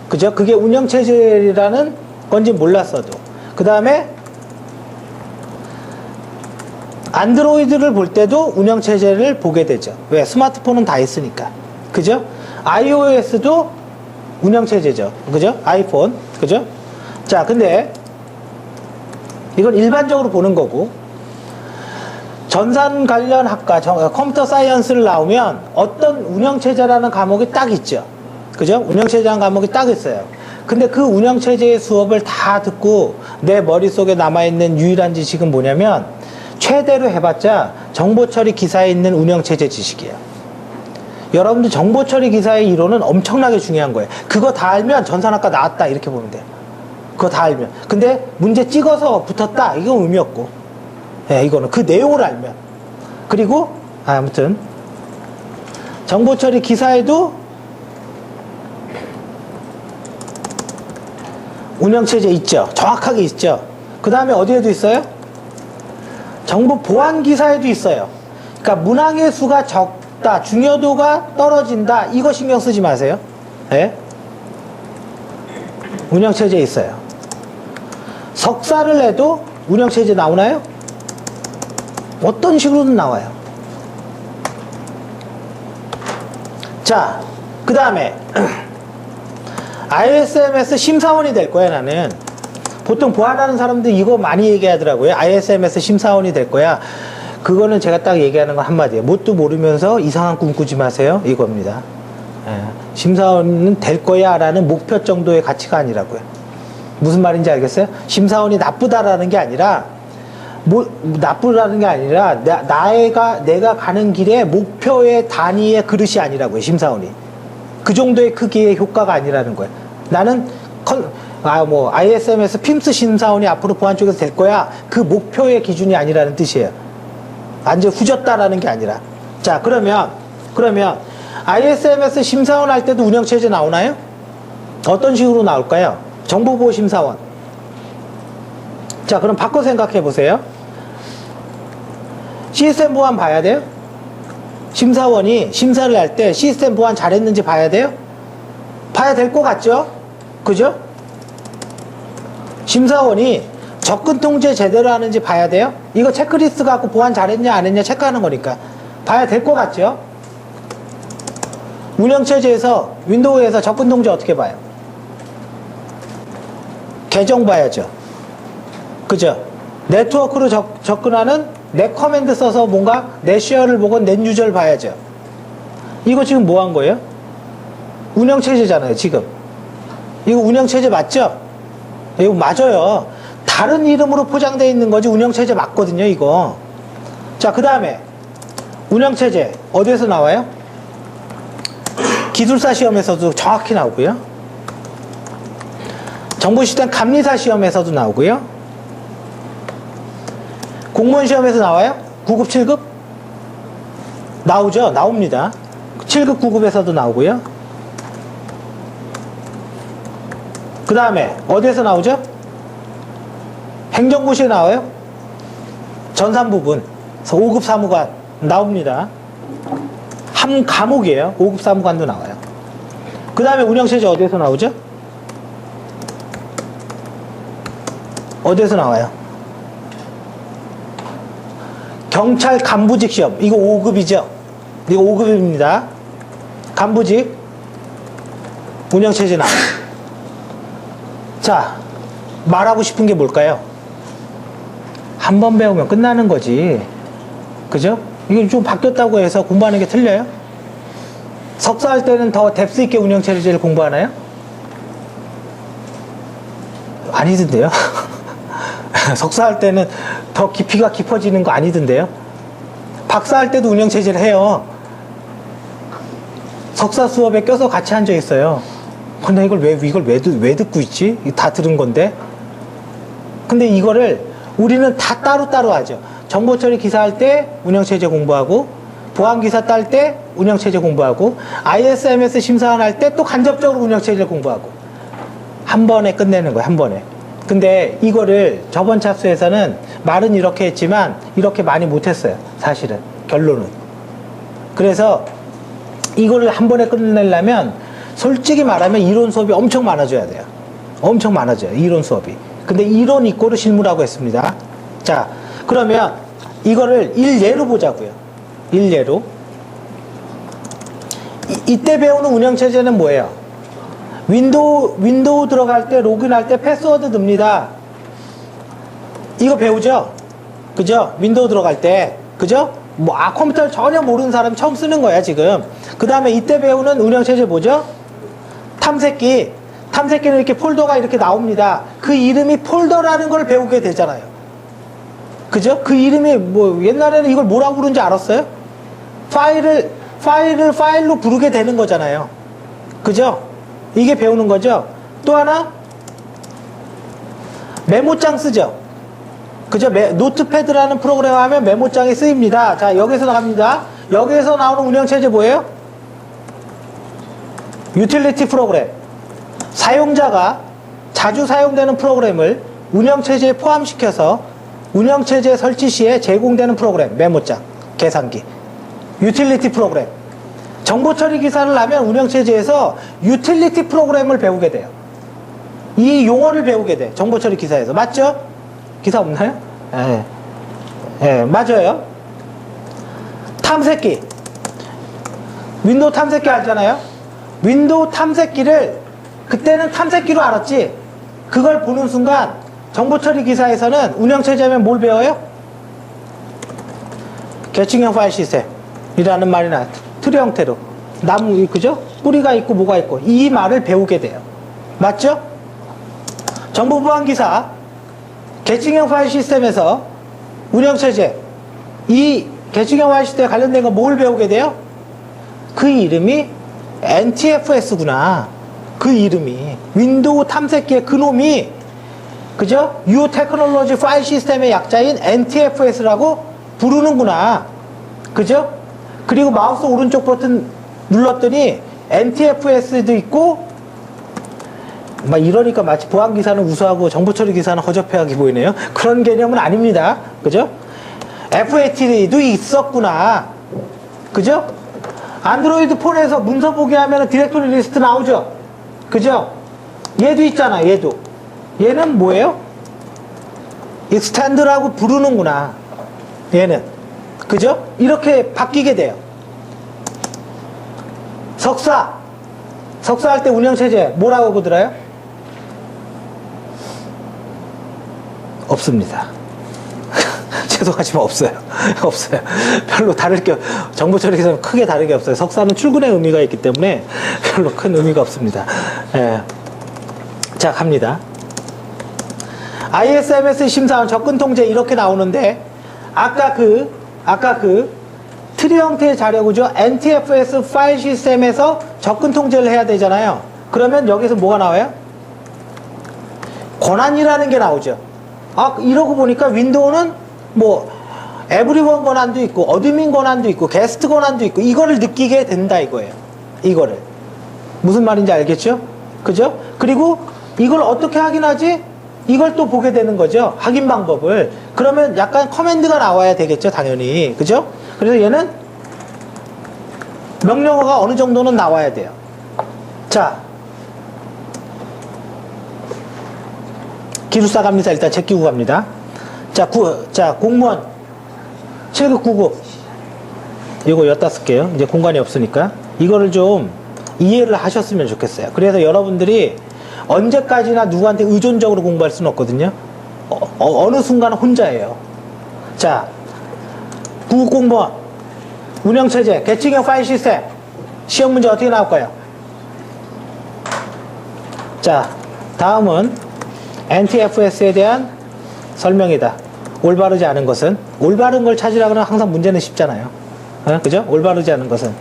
Speaker 1: 그죠? 그게 운영체제라는 건지 몰랐어도. 그 다음에 안드로이드를 볼 때도 운영체제를 보게 되죠. 왜? 스마트폰은 다 있으니까. 그죠? iOS도 운영체제죠. 그죠? 아이폰. 그죠? 자, 근데 이건 일반적으로 보는 거고, 전산 관련 학과, 컴퓨터 사이언스를 나오면 어떤 운영체제라는 과목이 딱 있죠. 그죠? 운영체제라는 과목이 딱 있어요. 근데 그 운영체제의 수업을 다 듣고 내 머릿속에 남아있는 유일한 지식은 뭐냐면 최대로 해봤자 정보처리 기사에 있는 운영체제 지식이에요. 여러분들 정보처리 기사의 이론은 엄청나게 중요한 거예요. 그거 다 알면 전산학과 나왔다 이렇게 보면 돼요. 그거 다 알면. 근데 문제 찍어서 붙었다 이건 의미 없고, 예, 이거는 그 내용을 알면. 그리고 아무튼 정보처리 기사에도 운영체제 있죠. 정확하게 있죠. 그 다음에 어디에도 있어요? 정보 보안 기사에도 있어요. 그러니까 문항의 수가 적다, 중요도가 떨어진다, 이거 신경 쓰지 마세요. 예? 운영체제 있어요. 석사를 해도 운영체제 나오나요? 어떤 식으로든 나와요. 자, 그 다음에 ISMS 심사원이 될 거야. 나는 보통 보안하는 사람들 이거 많이 얘기하더라고요. ISMS 심사원이 될 거야. 그거는 제가 딱 얘기하는 거 한마디예요. 뭣도 모르면서 이상한 꿈 꾸지 마세요, 이겁니다. 예, 심사원은 될 거야 라는 목표 정도의 가치가 아니라고요. 무슨 말인지 알겠어요? 심사원이 나쁘다라는 게 아니라 나쁘다는 게 아니라 내가 가는 길에 목표의 단위의 그릇이 아니라고요. 심사원이 그 정도의 크기의 효과가 아니라는 거예요. 나는 ISMS PIMS 심사원이 앞으로 보안 쪽에서 될 거야, 그 목표의 기준이 아니라는 뜻이에요. 완전 후졌다라는 게 아니라. 자, 그러면 ISMS 심사원 할 때도 운영체제 나오나요? 어떤 식으로 나올까요? 정보보호 심사원. 자, 그럼 바꿔 생각해 보세요. 시스템 보안 봐야 돼요? 심사원이 심사를 할 때 시스템 보안 잘했는지 봐야 돼요? 봐야 될 것 같죠? 그죠? 심사원이 접근 통제 제대로 하는지 봐야 돼요? 이거 체크리스트 갖고 보안 잘했냐 안 했냐 체크하는 거니까 봐야 될 것 같죠? 운영체제에서 윈도우에서 접근 통제 어떻게 봐요? 계정 봐야죠. 그죠? 네트워크로 접근하는 넷 커맨드 써서 뭔가 넷 쉐어를 보고 넷 유저를 봐야죠. 이거 지금 뭐 한 거예요? 운영체제잖아요, 지금. 이거 운영체제 맞죠? 이거 맞아요. 다른 이름으로 포장되어 있는 거지 운영체제 맞거든요, 이거. 자, 그 다음에 운영체제 어디에서 나와요? 기술사 시험에서도 정확히 나오고요. 정보시스템 감리사 시험에서도 나오고요. 공무원 시험에서 나와요? 9급, 7급? 나오죠? 나옵니다. 7급, 9급에서도 나오고요. 그 다음에 어디에서 나오죠? 행정고시에 나와요? 전산 부분. 그래서 5급 사무관 나옵니다. 한 과목이에요. 5급 사무관도 나와요. 그 다음에 운영체제 어디에서 나오죠? 어디에서 나와요? 경찰 간부직 시험. 이거 5급이죠? 이거 5급입니다. 간부직 운영체제 나와요. 자, 말하고 싶은 게 뭘까요? 한 번 배우면 끝나는 거지. 그죠? 이게 좀 바뀌었다고 해서 공부하는 게 틀려요? 석사할 때는 더 뎁스 있게 운영체제를 공부하나요? 아니던데요? 석사할 때는 더 깊이가 깊어지는 거 아니던데요? 박사할 때도 운영체제를 해요. 석사 수업에 껴서 같이 앉아 있어요. 근데 이걸 왜 듣고 있지? 다 들은 건데. 근데 이거를 우리는 다 따로따로 하죠. 정보처리 기사 할 때 운영체제 공부하고, 보안기사 딸 때 운영체제 공부하고, ISMS 심사원 할 때 또 간접적으로 운영체제를 공부하고. 한 번에 끝내는 거예요, 한 번에. 근데 이거를 저번 차수에서는 말은 이렇게 했지만 이렇게 많이 못했어요, 사실은. 결론은. 그래서 이거를 한 번에 끝내려면 솔직히 말하면 이론 수업이 엄청 많아져야 돼요. 엄청 많아져요, 이론 수업이. 근데 이론 이꼬르 실무라고 했습니다. 자, 그러면 이거를 일례로 보자고요. 일례로. 이때 배우는 운영체제는 뭐예요? 윈도우 들어갈 때, 로그인할 때 패스워드 넣습니다. 이거 배우죠? 그죠? 윈도우 들어갈 때. 그죠? 컴퓨터를 전혀 모르는 사람이 처음 쓰는 거야, 지금. 그 다음에 이때 배우는 운영체제 뭐죠? 탐색기. 탐색기는 이렇게 폴더가 이렇게 나옵니다. 그 이름이 폴더라는 걸 배우게 되잖아요. 그죠? 그 이름이 옛날에는 이걸 뭐라고 부르는지 알았어요? 파일로 부르게 되는 거잖아요. 그죠? 이게 배우는 거죠? 또 하나? 메모장 쓰죠? 그죠? 노트패드라는 프로그램 하면 메모장이 쓰입니다. 자, 여기서 나갑니다. 여기에서 나오는 운영체제 뭐예요? 유틸리티 프로그램. 사용자가 자주 사용되는 프로그램을 운영체제에 포함시켜서 운영체제 설치 시에 제공되는 프로그램, 메모장, 계산기. 유틸리티 프로그램. 정보처리 기사를 하면 운영체제에서 유틸리티 프로그램을 배우게 돼요. 이 용어를 배우게 돼. 정보처리 기사에서. 맞죠? 기사 없나요? 예, 맞아요. 탐색기. 윈도우 탐색기 알잖아요? 윈도우 탐색기를 그때는 탐색기로 알았지. 그걸 보는 순간 정보처리 기사에서는 운영체제하면 뭘 배워요? 계층형 파일 시스템이라는 말이나 틀의 형태로 나무, 그죠? 뿌리가 있고 뭐가 있고 이 말을 배우게 돼요. 맞죠? 정보보안기사 계층형 파일 시스템에서 운영체제, 이 계층형 파일 시스템에 관련된 거 뭘 배우게 돼요? 그 이름이 NTFS구나. 그 이름이 윈도우 탐색기의 그놈이, 그죠? U 테크놀로지 파일 시스템의 약자인 NTFS라고 부르는구나. 그죠? 그리고 마우스 오른쪽 버튼 눌렀더니 NTFS도 있고, 막 이러니까 마치 보안기사는 우수하고 정보처리 기사는 허접해하게 보이네요. 그런 개념은 아닙니다. 그죠? FAT도 있었구나. 그죠? 안드로이드 폰에서 문서 보기 하면 디렉토리 리스트 나오죠? 그죠? 얘도 있잖아, 얘도. 얘는 뭐예요? 익스텐드라고 부르는구나. 얘는. 그죠? 이렇게 바뀌게 돼요. 석사할 때 운영체제 뭐라고 보더라요? 없습니다. 죄송하지만 없어요. 없어요. 별로 다를 게, 정보처리에서는 크게 다르게 없어요. 석사는 출근의 의미가 있기 때문에 별로 큰 의미가 없습니다. 예. 자, 갑니다. ISMS 심사원 접근 통제 이렇게 나오는데, 아까 아까 그 트리 형태의 자료 구조 NTFS 파일 시스템에서 접근 통제를 해야 되잖아요. 그러면 여기서 뭐가 나와요? 권한이라는 게 나오죠. 아, 이러고 보니까 윈도우는 뭐 에브리원 권한도 있고 어드민 권한도 있고 게스트 권한도 있고 이거를 느끼게 된다 이거예요. 이거를 무슨 말인지 알겠죠? 그죠? 그리고 이걸 어떻게 확인하지? 이걸 또 보게 되는 거죠. 확인 방법을. 그러면 약간 커맨드가 나와야 되겠죠, 당연히. 그죠? 그래서 얘는 명령어가 어느 정도는 나와야 돼요. 자, 기숙사 갑니다. 일단 제끼고 갑니다. 자, 공무원 7급 9급 이거 엿다 쓸게요. 이제 공간이 없으니까 이거를 좀 이해를 하셨으면 좋겠어요. 그래서 여러분들이 언제까지나 누구한테 의존적으로 공부할 수는 없거든요. 어느 순간 혼자예요. 자, 9급 공무원 운영체제 계층형 파일 시스템 시험 문제 어떻게 나올까요? 자, 다음은 NTFS에 대한 설명이다. 올바르지 않은 것은 올바른 걸 찾으라 그러면 항상 문제는 쉽잖아요. 그죠? 올바르지 않은 것은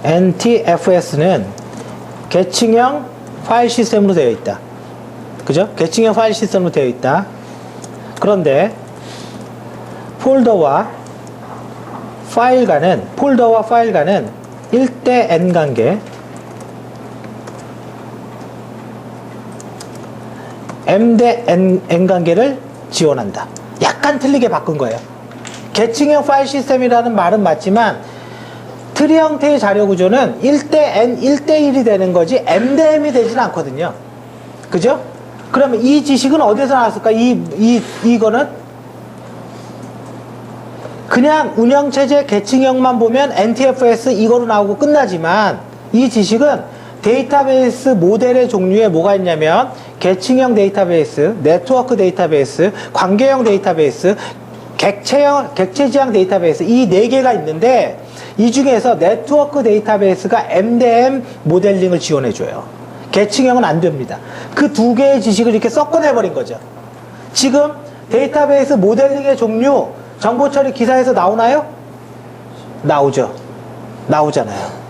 Speaker 1: NTFS는 계층형 파일 시스템으로 되어 있다. 그죠? 계층형 파일 시스템으로 되어 있다. 그런데 폴더와 파일 간은 1대 n 관계 m 대 n 관계를 지원한다. 약간 틀리게 바꾼 거예요. 계층형 파일 시스템이라는 말은 맞지만 트리 형태의 자료 구조는 1대 n, 1대 1이 되는 거지 m 대 m이 되지는 않거든요. 그죠? 그러면 이 지식은 어디서 나왔을까? 이거는 그냥 운영체제 계층형만 보면 NTFS 이거로 나오고 끝나지만 이 지식은 데이터베이스 모델의 종류에 뭐가 있냐면 계층형 데이터베이스, 네트워크 데이터베이스, 관계형 데이터베이스, 객체지향 데이터베이스 이 4개가 있는데 이 중에서 네트워크 데이터베이스가 M 대 M 모델링을 지원해줘요. 계층형은 안 됩니다. 그 2개의 지식을 이렇게 섞어내버린 거죠. 지금 데이터베이스 모델링의 종류 정보처리 기사에서 나오나요? 나오죠. 나오잖아요.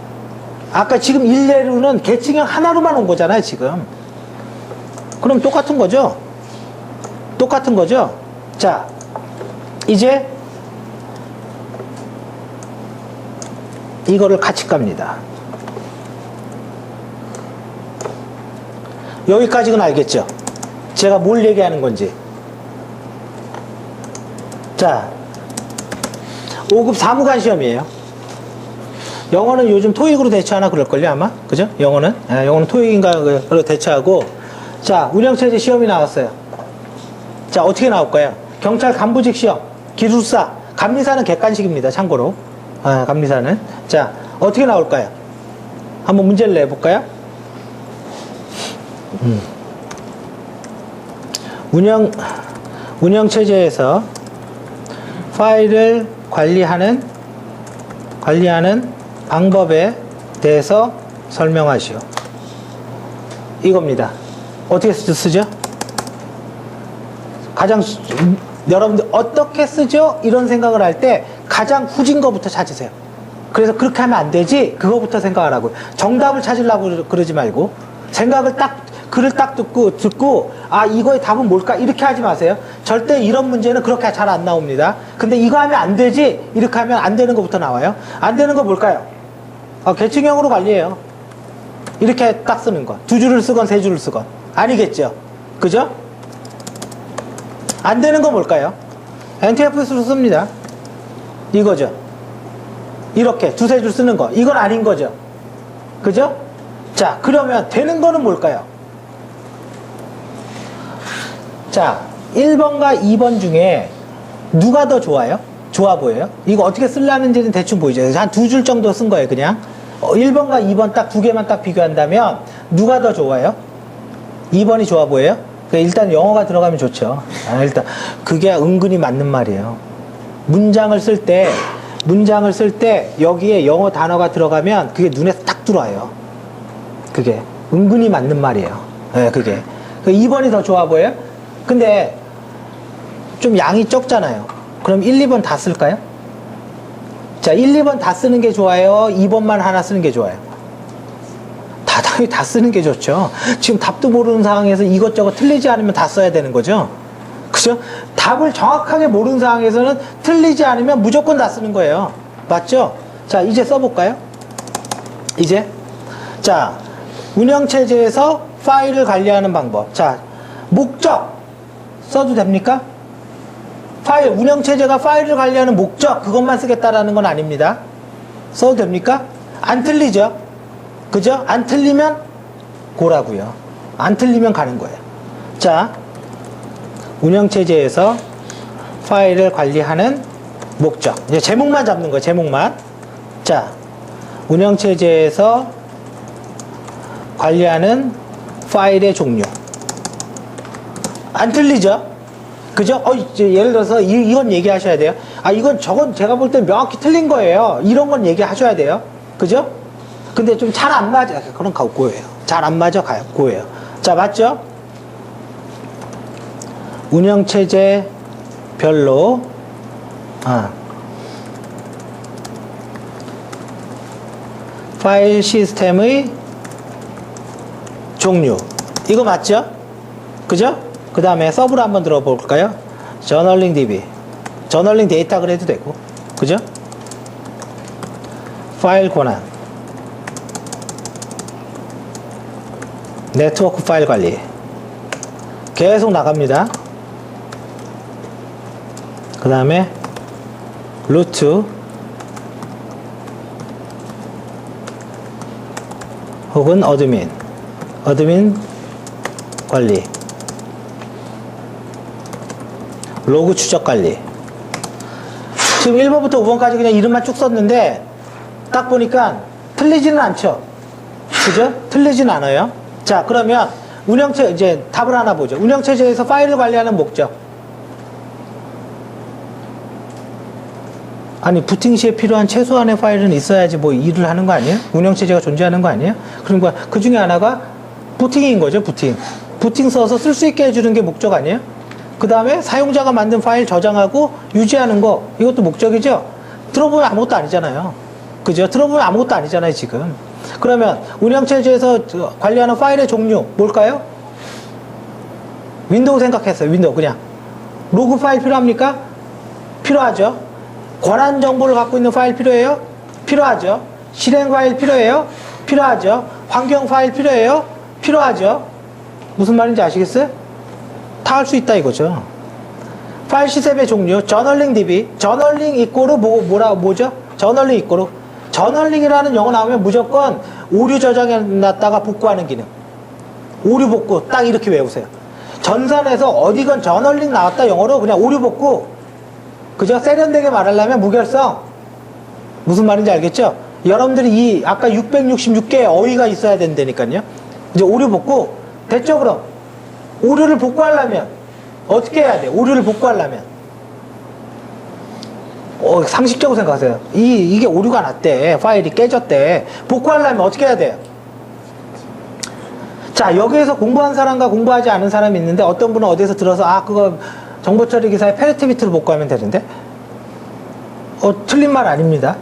Speaker 1: 아까 지금 일례로는 계층형 하나로만 온 거잖아요, 지금. 그럼 똑같은 거죠? 똑같은 거죠? 자, 이제 이거를 같이 갑니다. 여기까지는 알겠죠? 제가 뭘 얘기하는 건지. 자, 5급 사무관 시험이에요. 영어는 요즘 토익으로 대처하나 그럴걸요, 아마? 그죠? 영어는? 영어는 토익인가로 대처하고. 자, 운영체제 시험이 나왔어요. 자, 어떻게 나올까요? 경찰 간부직 시험, 기술사, 감리사는 객관식입니다, 참고로. 감리사는. 자, 어떻게 나올까요? 한번 문제를 내볼까요? 운영체제에서 파일을 관리하는 방법에 대해서 설명하시오. 이겁니다. 어떻게 쓰죠? 가장 여러분들 어떻게 쓰죠? 이런 생각을 할 때 가장 후진 거부터 찾으세요. 그래서 그렇게 하면 안 되지. 그거부터 생각하라고요. 정답을 찾으려고 그러지 말고 생각을 글을 딱 듣고 아 이거의 답은 뭘까? 이렇게 하지 마세요. 절대 이런 문제는 그렇게 잘 안 나옵니다. 근데 이거 하면 안 되지. 이렇게 하면 안 되는 것부터 나와요. 안 되는 거 뭘까요? 계층형으로 관리해요. 이렇게 딱 쓰는 거. 2줄을 쓰건 3줄을 쓰건. 아니겠죠? 그죠? 안 되는 거 뭘까요? NTFS로 씁니다. 이거죠. 이렇게 2-3줄 쓰는 거. 이건 아닌 거죠. 그죠? 자, 그러면 되는 거는 뭘까요? 자, 1번과 2번 중에 누가 더 좋아요? 좋아 보여요? 이거 어떻게 쓰려는지는 대충 보이죠? 한 2줄 정도 쓴 거예요, 그냥. 1번과 2번 딱 2개만 딱 비교한다면 누가 더 좋아요? 2번이 좋아 보여요? 일단 영어가 들어가면 좋죠. 일단 그게 은근히 맞는 말이에요. 문장을 쓸 때 여기에 영어 단어가 들어가면 그게 눈에 딱 들어와요. 그게 은근히 맞는 말이에요. 네, 그게. 2번이 더 좋아 보여요? 근데 좀 양이 적잖아요. 그럼 1, 2번 다 쓸까요? 자, 1, 2번 다 쓰는 게 좋아요? 2번만 하나 쓰는 게 좋아요? 당연히 다 쓰는 게 좋죠. 지금 답도 모르는 상황에서 이것저것 틀리지 않으면 다 써야 되는 거죠. 그죠? 답을 정확하게 모르는 상황에서는 틀리지 않으면 무조건 다 쓰는 거예요. 맞죠? 자, 이제 써볼까요? 이제. 자, 운영체제에서 파일을 관리하는 방법. 자, 목적. 써도 됩니까? 파일, 운영체제가 파일을 관리하는 목적, 그것만 쓰겠다라는 건 아닙니다. 써도 됩니까? 안 틀리죠? 그죠? 안 틀리면 고라고요. 안 틀리면 가는 거예요. 자, 운영체제에서 파일을 관리하는 목적. 이제 제목만 잡는 거예요. 제목만. 자, 운영체제에서 관리하는 파일의 종류. 안 틀리죠? 그죠? 이제 예를 들어서 이건 얘기하셔야 돼요. 저건 제가 볼 때 명확히 틀린 거예요. 이런 건 얘기하셔야 돼요. 그죠? 근데 좀 잘 안 맞아. 그럼 고예요. 잘 안 맞아. 고예요. 자, 맞죠? 운영체제별로, 파일 시스템의 종류. 이거 맞죠? 그죠? 그 다음에 서브로 한번 들어볼까요? 저널링 DB. 저널링 데이터 그래도 되고. 그죠? 파일 권한. 네트워크 파일 관리. 계속 나갑니다. 그 다음에 루트 혹은 어드민 관리, 로그 추적 관리. 지금 1번부터 5번까지 그냥 이름만 쭉 썼는데 딱 보니까 틀리지는 않죠. 그죠? 틀리진 않아요. 자, 그러면 이제 답을 하나 보죠. 운영체제에서 파일을 관리하는 목적. 아니, 부팅 시에 필요한 최소한의 파일은 있어야지 뭐 일을 하는 거 아니에요? 운영체제가 존재하는 거 아니에요? 그러니까 그 중에 하나가 부팅인 거죠, 부팅. 부팅 써서 쓸 수 있게 해주는 게 목적 아니에요? 그 다음에 사용자가 만든 파일 저장하고 유지하는 거, 이것도 목적이죠? 들어보면 아무것도 아니잖아요. 그죠? 들어보면 아무것도 아니잖아요, 지금. 그러면 운영체제에서 관리하는 파일의 종류, 뭘까요? 윈도우 생각했어요, 윈도우 그냥. 로그 파일 필요합니까? 필요하죠. 권한 정보를 갖고 있는 파일 필요해요? 필요하죠. 실행 파일 필요해요? 필요하죠. 환경 파일 필요해요? 필요하죠. 무슨 말인지 아시겠어요? 다 할 수 있다 이거죠. 파일 시스템의 종류, 저널링 DB. 저널링 이꼬르 뭐죠? 저널링 이꼬르. 저널링이라는 영어 나오면 무조건 오류 저장해 놨다가 복구하는 기능. 오류 복구 딱 이렇게 외우세요. 전산에서 어디건 저널링 나왔다 영어로 그냥 오류 복구. 그죠? 세련되게 말하려면 무결성. 무슨 말인지 알겠죠? 여러분들이 아까 666개의 어휘가 있어야 된다니까요. 이제 오류 복구. 됐죠, 그럼? 오류를 복구하려면 어떻게 해야 돼? 오류를 복구하려면. 상식적으로 생각하세요. 이게 오류가 났대. 파일이 깨졌대. 복구하려면 어떻게 해야 돼요? 자, 여기에서 공부한 사람과 공부하지 않은 사람이 있는데 어떤 분은 어디서 들어서 그거 정보처리 기사의 페르티비트로 복구하면 되는데 틀린 말 아닙니다.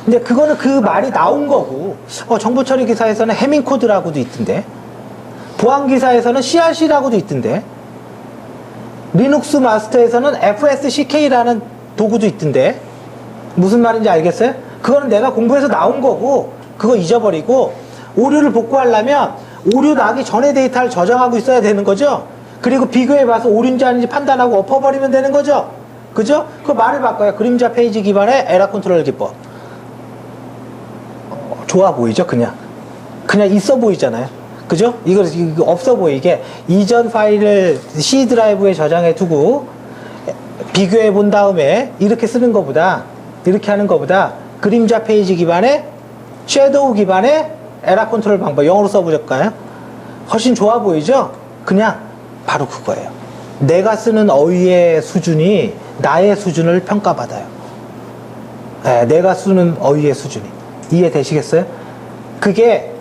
Speaker 1: 근데 그거는 그 말이 나온 거고 정보처리 기사에서는 해밍 코드라고도 있던데 보안 기사에서는 CRC라고도 있던데 리눅스 마스터에서는 FSCK라는 도구도 있던데 무슨 말인지 알겠어요? 그거는 내가 공부해서 나온 거고 그거 잊어버리고 오류를 복구하려면 오류 나기 전에 데이터를 저장하고 있어야 되는 거죠. 그리고 비교해봐서 오류인지 아닌지 판단하고 엎어버리면 되는 거죠. 그죠? 그 말을 바꿔요. 그림자 페이지 기반의 에러 컨트롤 기법. 좋아 보이죠? 그냥 있어 보이잖아요. 그죠? 이거 없어 보이게 이전 파일을 C 드라이브에 저장해 두고 비교해 본 다음에 이렇게 쓰는 것보다 이렇게 하는 것보다 그림자 페이지 기반의 섀도우 기반의 에러 컨트롤 방법 영어로 써보실까요? 훨씬 좋아 보이죠? 그냥 바로 그거예요. 내가 쓰는 어휘의 수준이 나의 수준을 평가받아요. 네, 내가 쓰는 어휘의 수준이. 이해되시겠어요? 그게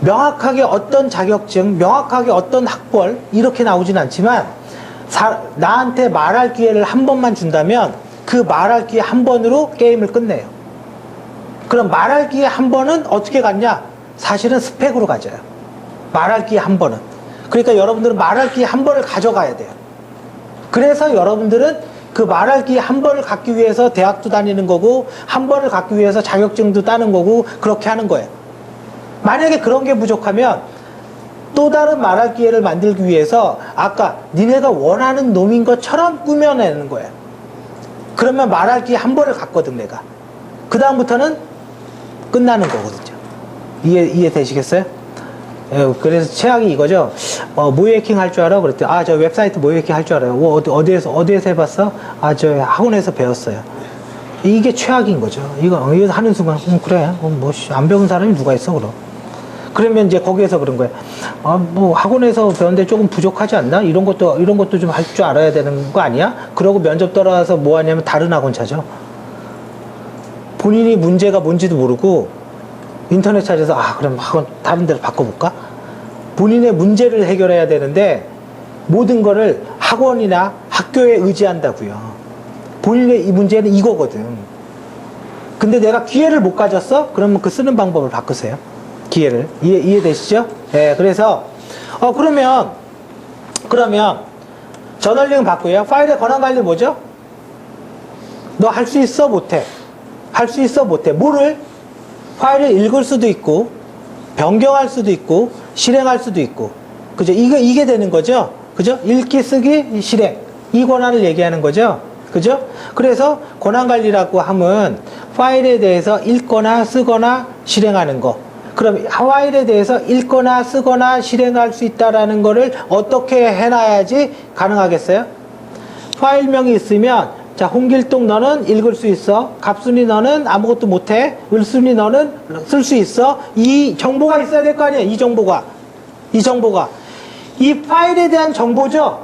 Speaker 1: 명확하게 어떤 자격증, 명확하게 어떤 학벌 이렇게 나오진 않지만 나한테 말할 기회를 한 번만 준다면 그 말할 기회 한 번으로 게임을 끝내요. 그럼 말할 기회 한 번은 어떻게 갔냐? 사실은 스펙으로 가져요. 말할 기회 한 번은. 그러니까 여러분들은 말할 기회 한 번을 가져가야 돼요. 그래서 여러분들은 그 말할 기회 한 번을 갖기 위해서 대학도 다니는 거고 한 번을 갖기 위해서 자격증도 따는 거고 그렇게 하는 거예요. 만약에 그런 게 부족하면 또 다른 말할 기회를 만들기 위해서 아까 니네가 원하는 놈인 것처럼 꾸며내는 거예요. 그러면 말할 기회 한 번을 갖거든 내가. 그 다음부터는 끝나는 거거든요. 이해되시겠어요? 그래서 최악이 이거죠. 모이해킹 할 줄 알아? 그랬더니 저 웹사이트 모이해킹 할 줄 알아요. 어디에서 해봤어? 저 학원에서 배웠어요. 이게 최악인 거죠. 이거 하는 순간 그래 안 배운 사람이 누가 있어 그럼. 그러면 이제 거기에서 그런 거예요. 학원에서 배웠는데 조금 부족하지 않나? 이런 것도 좀 할 줄 알아야 되는 거 아니야? 그러고 면접 떨어와서 뭐 하냐면 다른 학원 찾아. 본인이 문제가 뭔지도 모르고 인터넷 찾아서 그럼 학원 다른 데로 바꿔볼까? 본인의 문제를 해결해야 되는데 모든 거를 학원이나 학교에 의지한다고요. 본인의 이 문제는 이거거든. 근데 내가 기회를 못 가졌어? 그러면 그 쓰는 방법을 바꾸세요. 기회를. 이해되시죠? 네, 그래서 그러면 저널링 바꾸요. 파일의 권한 관리 뭐죠? 너 할 수 있어? 못해? 할 수 있어? 못해? 뭐를? 파일을 읽을 수도 있고 변경할 수도 있고 실행할 수도 있고 그죠? 이게 되는 거죠? 그죠? 읽기, 쓰기, 실행 이 권한을 얘기하는 거죠? 그죠? 그래서 권한관리라고 하면 파일에 대해서 읽거나 쓰거나 실행하는 거. 그럼 파일에 대해서 읽거나 쓰거나 실행할 수 있다라는 거를 어떻게 해놔야지 가능하겠어요? 파일명이 있으면 자, 홍길동 너는 읽을 수 있어. 갑순이 너는 아무것도 못해. 을순이 너는 쓸 수 있어. 이 정보가 있어야 될 거 아니에요. 이 정보가. 이 파일에 대한 정보죠.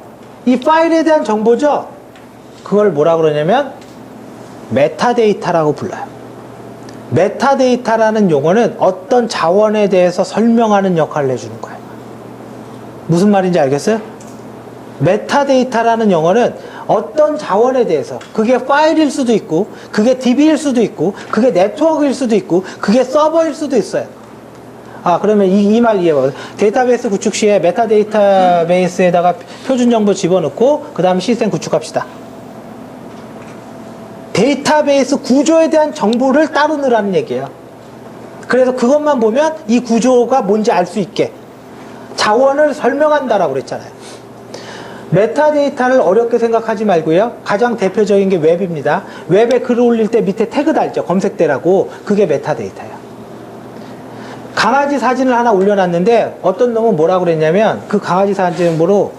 Speaker 1: 그걸 뭐라 그러냐면 메타데이터라고 불러요. 메타데이터라는 용어는 어떤 자원에 대해서 설명하는 역할을 해주는 거예요. 무슨 말인지 알겠어요? 메타데이터라는 용어는 어떤 자원에 대해서 그게 파일일 수도 있고 그게 DB일 수도 있고 그게 네트워크일 수도 있고 그게 서버일 수도 있어요. 그러면 이 말 이해해봐요. 데이터베이스 구축 시에 메타데이터베이스에다가 표준 정보 집어넣고 그 다음에 시스템 구축합시다. 데이터베이스 구조에 대한 정보를 따로 넣으라는 얘기예요. 그래서 그것만 보면 이 구조가 뭔지 알 수 있게 자원을 설명한다라고 그랬잖아요. 메타데이터를 어렵게 생각하지 말고요. 가장 대표적인 게 웹입니다. 웹에 글을 올릴 때 밑에 태그 달죠. 검색대라고. 그게 메타데이터예요. 강아지 사진을 하나 올려놨는데 어떤 놈은 뭐라고 그랬냐면 그 강아지 사진으로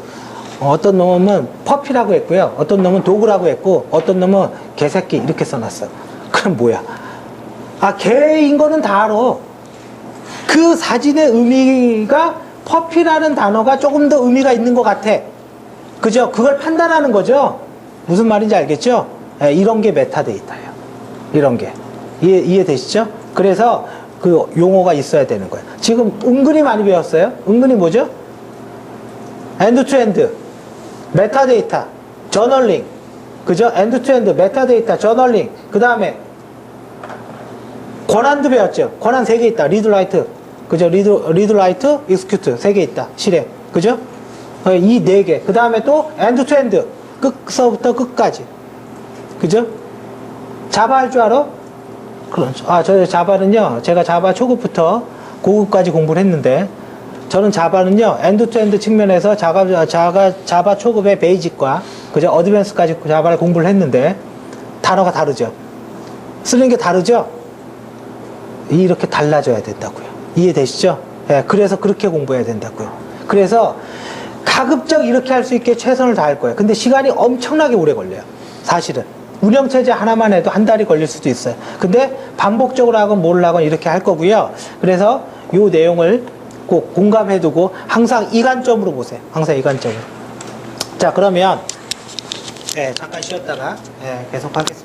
Speaker 1: 어떤 놈은 퍼피라고 했고요. 어떤 놈은 도그라고 했고 어떤 놈은 개새끼 이렇게 써놨어. 그럼 뭐야? 개인 거는 다 알아. 그 사진의 의미가 퍼피라는 단어가 조금 더 의미가 있는 것 같아. 그죠? 그걸 판단하는 거죠. 무슨 말인지 알겠죠? 이런 게 메타데이터예요. 이런 게. 이해되시죠? 그래서 그 용어가 있어야 되는 거예요. 지금 은근히 많이 배웠어요. 은근히 뭐죠? 엔드-투-엔드, 메타데이터, 저널링. 그죠? 엔드-투-엔드, 메타데이터, 저널링. 그 다음에 권한도 배웠죠. 권한 3개 있다. 리드, 라이트. 그죠? 리드, 라이트, 익스큐트. 3개 있다. 실행. 그죠? 이 4개. 그 다음에 또 엔드-투-엔드. 끝서부터 끝까지. 그죠? 자바 할 줄 알아? 그렇죠. 저 자바는요, 제가 자바 초급부터 고급까지 공부를 했는데, 저는 자바는요, 엔드-투-엔드 측면에서 자바 초급의 베이직과, 그죠? 어드밴스까지 자바를 공부를 했는데, 단어가 다르죠? 쓰는 게 다르죠? 이렇게 달라져야 된다고요. 이해되시죠? 그래서 그렇게 공부해야 된다고요. 그래서, 가급적 이렇게 할 수 있게 최선을 다할 거예요. 근데 시간이 엄청나게 오래 걸려요. 사실은. 운영체제 하나만 해도 한 달이 걸릴 수도 있어요. 근데 반복적으로 하건 뭘 하건 이렇게 할 거고요. 그래서 이 내용을 꼭 공감해두고 항상 이관점으로 보세요. 항상 이관점으로. 자, 그러면 잠깐 쉬었다가 계속 하겠습니다.